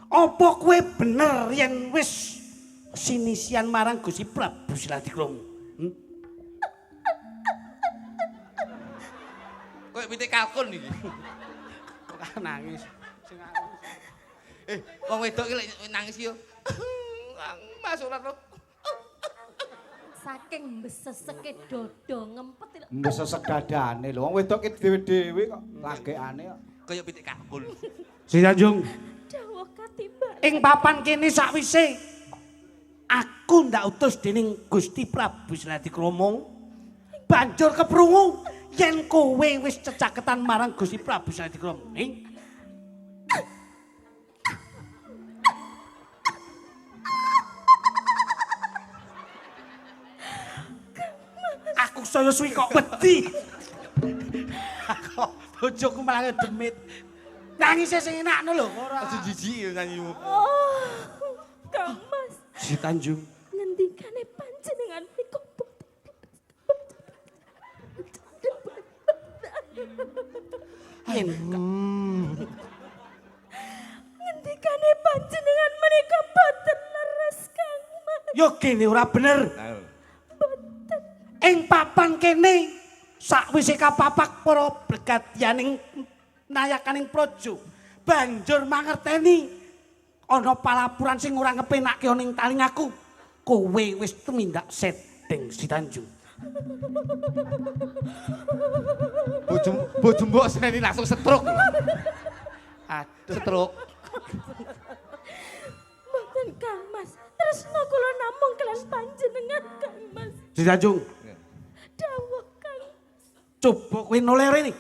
Apa kowe bener yen wis sinisian marang Gusti Prabu Sladikrama? Kowe pitik kalkun iki. Kok nangis. Sing Wong wedok iki lek nangis yo. Mas ora to. Saking mbeseseke dodo ngempet. Mbes segadane lho. Wong wedok ki dhewe-dhewe kok lagekane kok. Kaya pitik kalkun. Si Tanjung. Dawuh katimbalan. Ing papan kene sakwise aku ndak utus dening Gusti Prabu Sladikrama banjur keprungu yen kowe wis cecaketan marang Gusti Prabu Sladikrama. Aku saya suwi kok wedi. Aku bojoku malah demit. Nangis sing enakno lho ora. Aja jijik yo nyanyimu. Oh, Kang Mas. Si Tanjung. Ngendikane panjenengan niku Yen ngendikane panjenengan menika boten leres Kang Mas. yo kene ora bener. Ing papan kene sakwise kapapak para blegadianing nayakaning praja banjur mangerteni ana palapuran sing ora ngepenakke ning talingaku. Kowe wis tumindak setting Si Tanjung. Bojo mbok seni langsung stroke. Aduh. Stroke. Mboten Kang Mas. Tresna kula namung kelas panjenengan Kang Mas. Si Tanjung, Dawuh Kang. coba kowe noleh rene.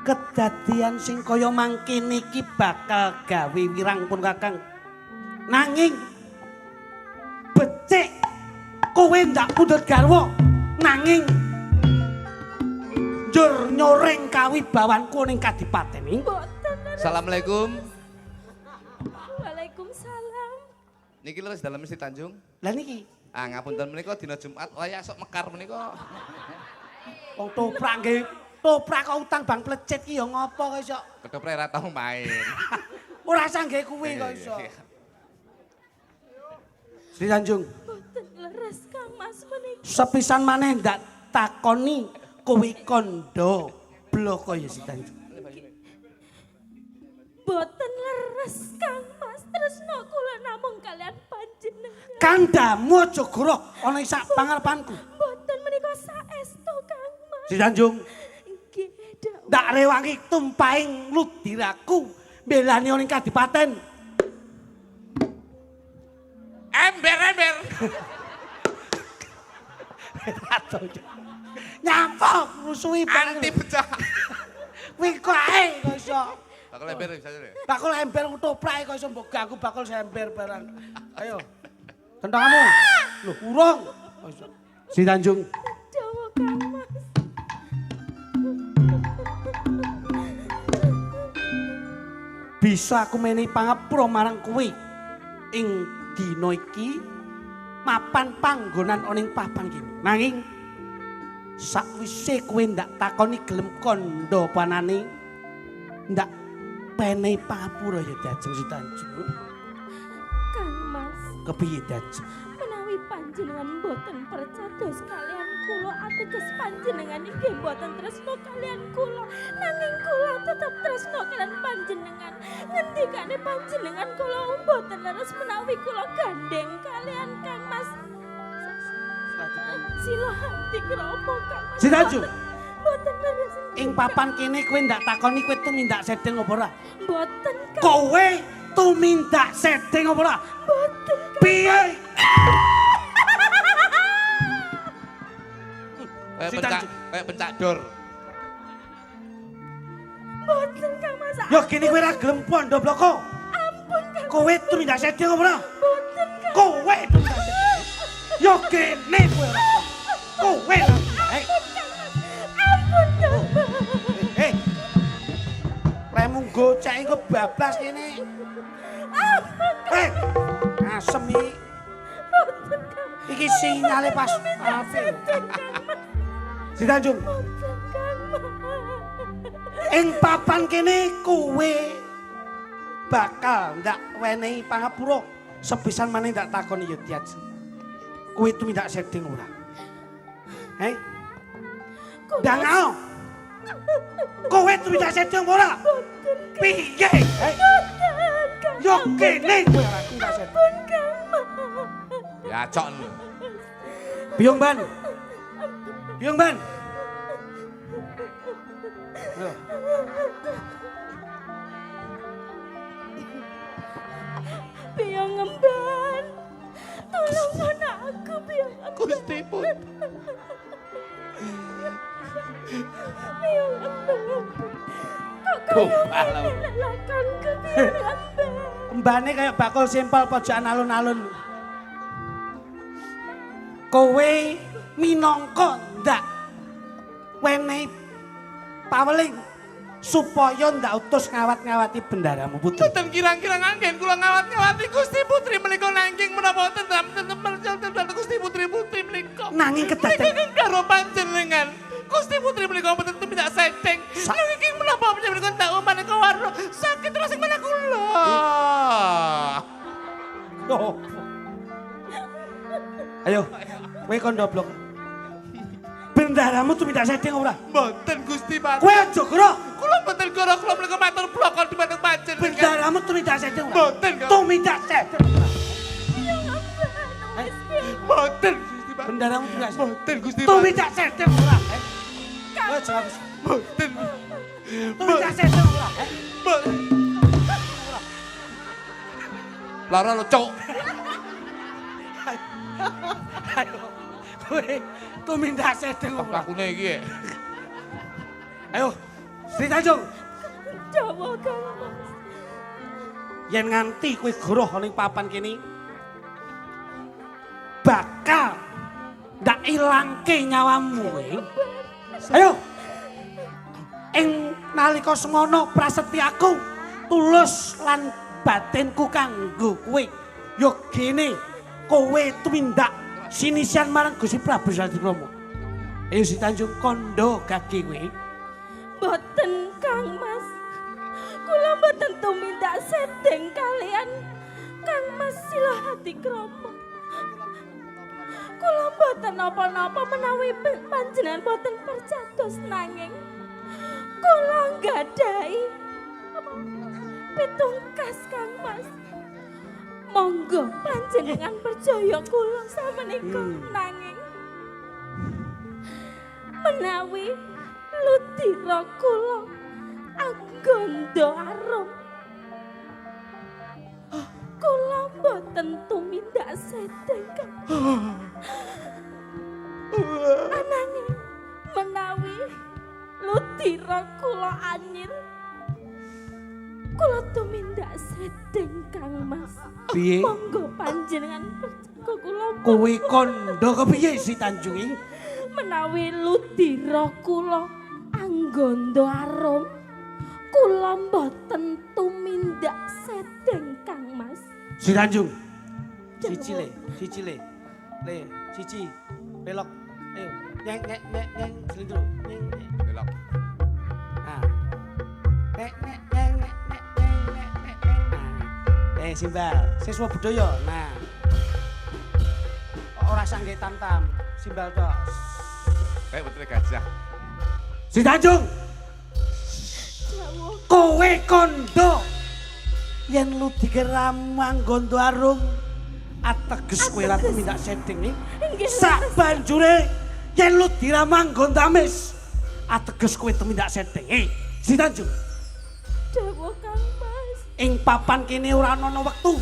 Kedadian sing kaya mangkene iki bakal gawe wirang pun Kakang. Nanging becik kowe ndak pundhut garwa. Nanging njur nyoreng kawibawanku ning kadipaten iki. Mboten leres. Assalamualaikum. Waalaikumsalam. Niki lho dalem Si Tanjung. Lah niki Ah ngapunten menika dina Jumat wayah sok mekar menika. wong toprak nggih, toprak kok utang bang plecet ki ya ngopo kok iso. Ketoprak ora tau main. Ora sangge kuwi kok iso. Si Tanjung, Mboten leres Kang Mas menika. sepisan maneh ndak takoni kowe kondo bloko ya Si Tanjung. Boten leres Kang Mas. Tresna kula namung kalian panjenengan. Kandamu aja goroh ana ing sak pangarepanku. Boten menika saestu Kang Mas. Si Tanjung, Nggih, dawuh. ndak rewangi tumpahing ludiraku mbelani ning kadipaten. Ember. Nyampok rusuhi Anti pecah. Kuwi kok ae kok iso. Bakal ember bisa deh. Bakul ember ketoprak kok iso mbok ganggu bakul ember barang. Ayo. Kentonganmu. Loh, urung. Kok iso. Si Tanjung. Dawuh bisa aku menehi pangapura marang kowe ing dina iki mapan panggonan ana ing papan kene. Nanging sakwise kowe ndak takoni gelem kandha panane ndak penehi pangapura ya Dajeng Sutanjung. Kang Mas, Kepiye Dajeng? menawi panjenengan boten percados kalian kula ateges panjenengan inggih boten tresno kalian kula nanging kula tetep tresno kalian panjenengan ngendikane panjenengan kula boten leres menawi kula gandeng kalian Kang Mas sila hati kromo Kang Mas Sutanjung, boten leres ing papan kene kowe ndak takoni kowe tumindak sedeng apa ora? boten Kang Kowe tumindak sedeng apa ora? boten Piye? Kayak pencak dor. boten Kang Mas Ya gini kowe ora gelem pondo bloko. ampun Kang Kowe tumindak sedeng apa ora? boten Kang Kowe tumindak sedeng. Ya kene kowe ora. Kowe ora. ampun Kang Mas Hei. Remu gocek engko bablas kene. Hei. Asem iki. boten Kang Iki sinyale pas apik. Sutanjung, boten Kang Mas ing papan kene kowe bakal ndak wenehi pangapura sepisan maneh ndak takoni ya Dajeng. Kowe tumindak sedeng ora? Hei. Dangao. Kowe tumindak sedeng ora? Piye? Hei. Yo kene kowe ora tumindak sedeng. Ya cok. Biung Ban. Biung Ban. Ayo. Biang ngemban, tolong anakku biang ngemban. Gusti pun. Biang ngemban. Kok Gombal. kaya lelakanku biang ngemban. Mbane kaya bakul simpel pojokan alun-alun. Kowe minangka ndak wenehi paweling supaya ndak utus ngawat-ngawati bendaramu putri. Boten kirang-kirang anggen kula ngawat-ngawati Gusti Putri menika nanging menapa tentrem Gusti Putri menika. Nanging kedaden Nanging karo panjenengan. Gusti Putri menika mboten tidak sedeng. Nanging menapa menika tak maneka warna sakit terus ing mana kula. Oh. Ayo, kowe kondo blok. Bendaramu tumindak sedeng ora? Mboten Gusti Pati. Kowe aja goro. Kula mboten goro kula menika matur blokon dipandang panjenengan. Bendaramu tumindak sedeng ora? Mboten kok. Tumindak sedeng ora? Mboten Gusti Pati. Bendaramu tumindak sedeng. Mboten Gusti Pati. Tumindak sedeng ora? Kowe jawab. Mboten. Tumindak sedeng ora? Mboten. Lara lo cok. Ayo. Kowe tumindak sedeng ora? Lakune iki. Ayo. Sri Tanjung, Jawa Kang Mas. yen nganti kowe goroh ning papan kene bakal ndak ilangke nyawamu kowe. Ayo. Ing nalika semono prasetyaku tulus lan batinku kanggo kowe. Yo gene kowe tumindak sinisian marang Gusti Prabu Salatikrama. Ayo si Tanjung kondo kaki kowe. Boten Kang Mas. Kula boten tumindak sedeng kalian Kang Mas Silahatikrama. Kula boten napa-napa menawi panjenengan boten percados nanging kula nggadahi pitungkas Kang Mas. Monggo panjenengan percaya kula samenika nanging menawi ludira kula agondo arum kula boten tumindak sedeng ananging menawi ludira kula anyir kula tumindak sedeng Kang Mas. Piye? Monggo panjenengan percaya kula Kowe kondo kepiye si Tanjung iki? menawi ludira kula anggondo arum kula mboten tumindak sedeng Kang Mas. Si Tanjung. Siji le. Le, siji. Belok. Ayo. Nyeng, selindro. Nyeng. Belok. Nah. Nek. Nah. Simbal, siswa budaya. Nah. Ora sangge tam-tam. Simbal tok. Betul gajah. Si Tanjung. Kowe kondo yen lu digeram manggondo arum ateges kowe lan tumindak setting ning sak banjure yen lu diramang nggondo amis ateges kowe tumindak setting Si Tanjung Dawuh Kang Mas. ing papan kene ora ana wektu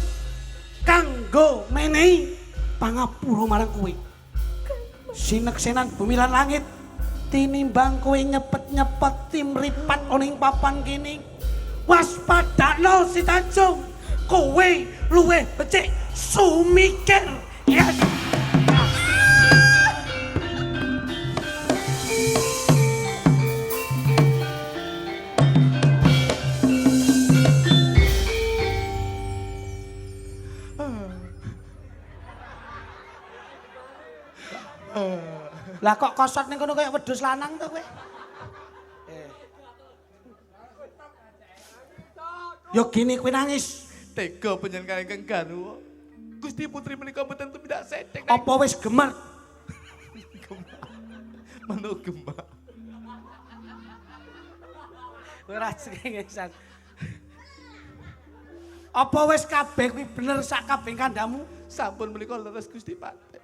kanggo menehi pangapura marang kowe sineksenan bumi lan langit tinimbang kowe nyepet-nyepet timripat ana ing papan kene waspadakno Si Tanjung kowe luwih becik sumikir yes. Lah kok kosot ning kono kaya wedhus lanang to kowe? Yo gini kowe nangis. Tega panjenengan ingkang garwa. Gusti Putri menika mboten tumindak sedeng. Apa wis gemer? Mano gemak. Ora cengengesan. Apa wis kabeh kuwi bener sak kabeh kandamu? Sampun menika leres Gusti Patih.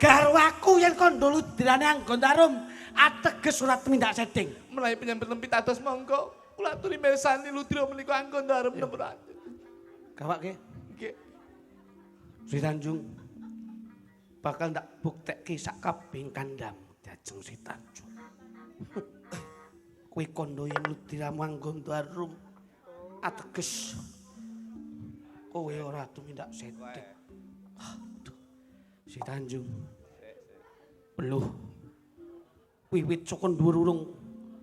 Garwaku yen kondo ludrane anggon tarum ateges ora tumindak sedeng. Menawi penyambet lempit atos monggo kula aturi mirsani ludra menika anggon darem nembe. Gawake. Nggih. Si Tanjung bakal ndak buktekke sak kabeh kandamu dajeng Si Tanjung. Kowe kondo yen ludramu anggon tarum ateges kowe ora tumindak sedeng. Si Tanjung. Beluh. Wiwit saka dhuwur urung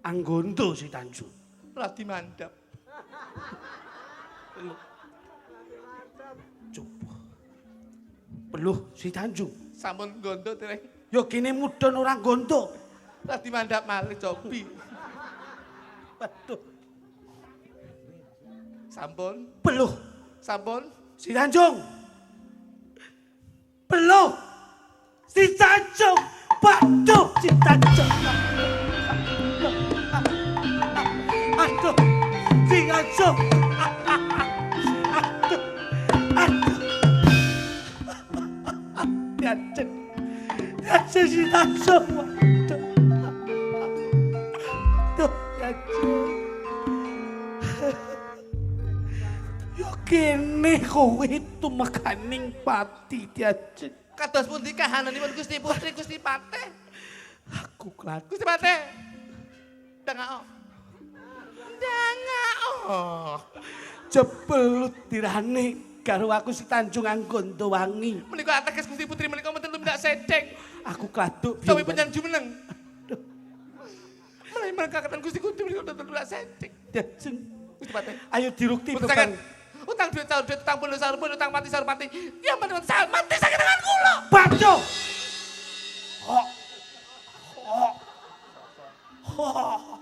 anggondo Si Tanjung. Radi mandap. Coba. Beluh Si Tanjung. Sampun gondo dereng. Ya kene mudhun ora gondo. Radi mandap malih cobi. Waduh. Sampun. Beluh Sampun. Si Tanjung. Beluh Si Tanjung. Waduh Si Tanjung. Aduh Si Tanjung. Aduh. Yacen. Yacen Si Tanjung. Waduh. Aduh Yacen. Yo kene kowe tumekaning pati Yacen. Kados pundi kahananipun Gusti Putri Gusti Patih? Aku klat. Gusti Patih. Dangao. Dangao. Jebelut dirane karo aku Si Tanjung anggondo wangi. Menika ateges Gusti Putri menika mboten tumindak sedeng. Aku kladuk Sawi penyanju meneng. Mulai mereka katan Gusti Putri menika mboten tumindak sedeng. Yacen. Gusti Patih. Ayo dirukti Mboten beban. saged. Utang duit sahur duit utang puluh sahur puluh utang mati sahur mati. Ya mboten sahur mati saged dengan kula. Baco. Oh. Oh. Oh.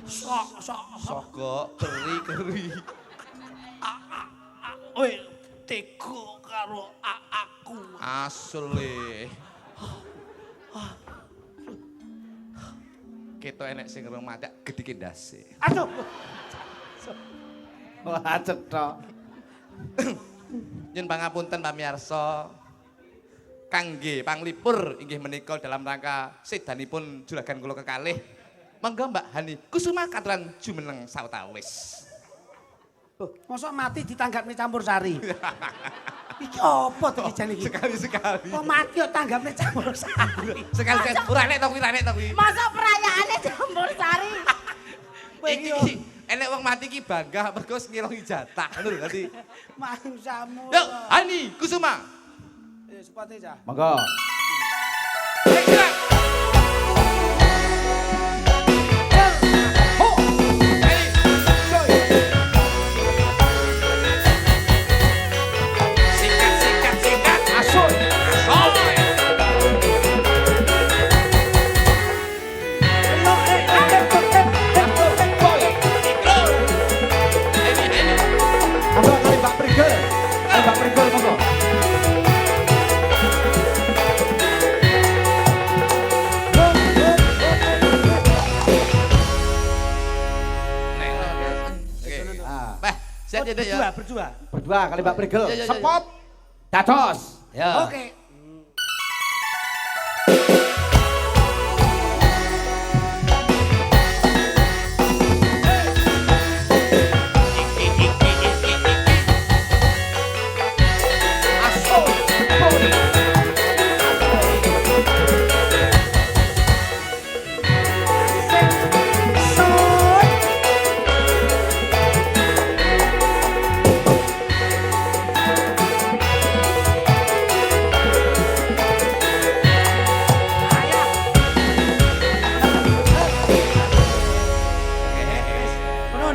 Sok. Soko keri. Weh, teko karo aku. Asli. Kita enek sing rong madak gedike ndase. Aduh. Wah, cethok. Nyun pangapunten pamirsa. Kangge panglipur inggih menika dalam rangka sedanipun juragan kula kekalih. Monggo Mbak Hani Kusuma katuran jumeneng sawetawis. Mosok mati ditanggapne campur sari. Iki apa to kijane iki? Sekali-sekali. Kok mati kok tanggapne campur sari. Sekali ora nek to kuwi. Masa perayaane campur sari. Iki enek wong mati iki bangga mergo ngilongi jatah ngono lho dadi. Mangsamu. Yo, Hani Kusuma. Sepate cah. Monggo. Ayo, silakan. Iya, Dek, ya. Berdua. Berdua kali Mbak Prigel. Ya, ya, ya, ya. Sepot. Dados. Ya. Oke.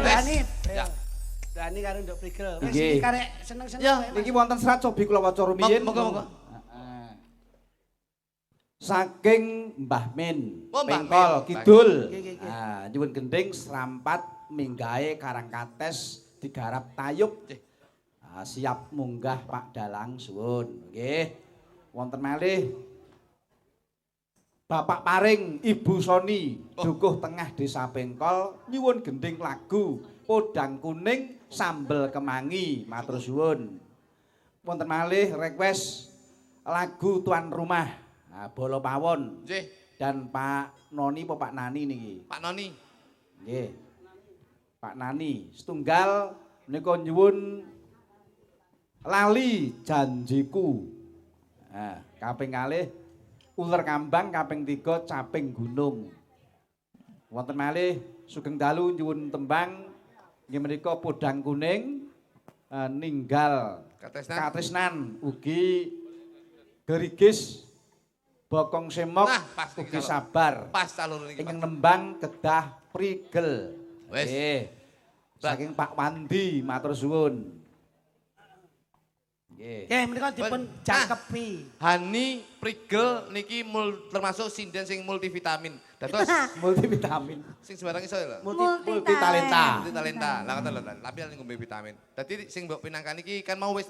Dani. Ya. Dani karo Nduk Prigel. Wis Nggih. iki karek seneng-seneng Ya, wae, Mas. Niki wonten serat cobi kula waca rumiyin. Monggo. Heeh. Saking Mbah Min, Oh, Mbah Pengkol Min. Kidul. Nggih. Nah, nyuwun gending serampat minggahe Karangkates digarap tayub. Siap munggah Pak Dalang suwun. Nggih. Wonten malih Bapak Paring, Ibu Soni, dukuh tengah Desa Pengkol, nyuwun gending lagu Podang Kuning Sambel Kemangi, matur suwun. Wonten malih request lagu tuan rumah, Bolo Pawon. Nggih, Dan Pak Noni apa Pak Nani niki? Pak Noni. Nggih. Pak Nani, setunggal menika nyuwun Lali Janjiku. Nah, kaping kalih Uler Kambang, kaping 3 Caping Gunung. Wonten malih sugeng dalu nyuwun tembang inggih menika Podang Kuning ninggal katresnan ugi gerigis Bokong Semok Nah, pas iki ugi kalau- sabar. Pas calon niki. Ingkang nembang kedah Prigel. Wes. Nggih. Saking Pak Wandi matur suwun. Nggih. Oke, menika dipun jangkepi. Hani Prigel niki termasuk sinden sing multivitamin. Dados Multivitamin. sing sembarang iso lho. Multi talenta. Multi talenta. Lah ngoten lho, tapi ngombe vitamin. Dadi sing mbok pinangkan iki kan mau wis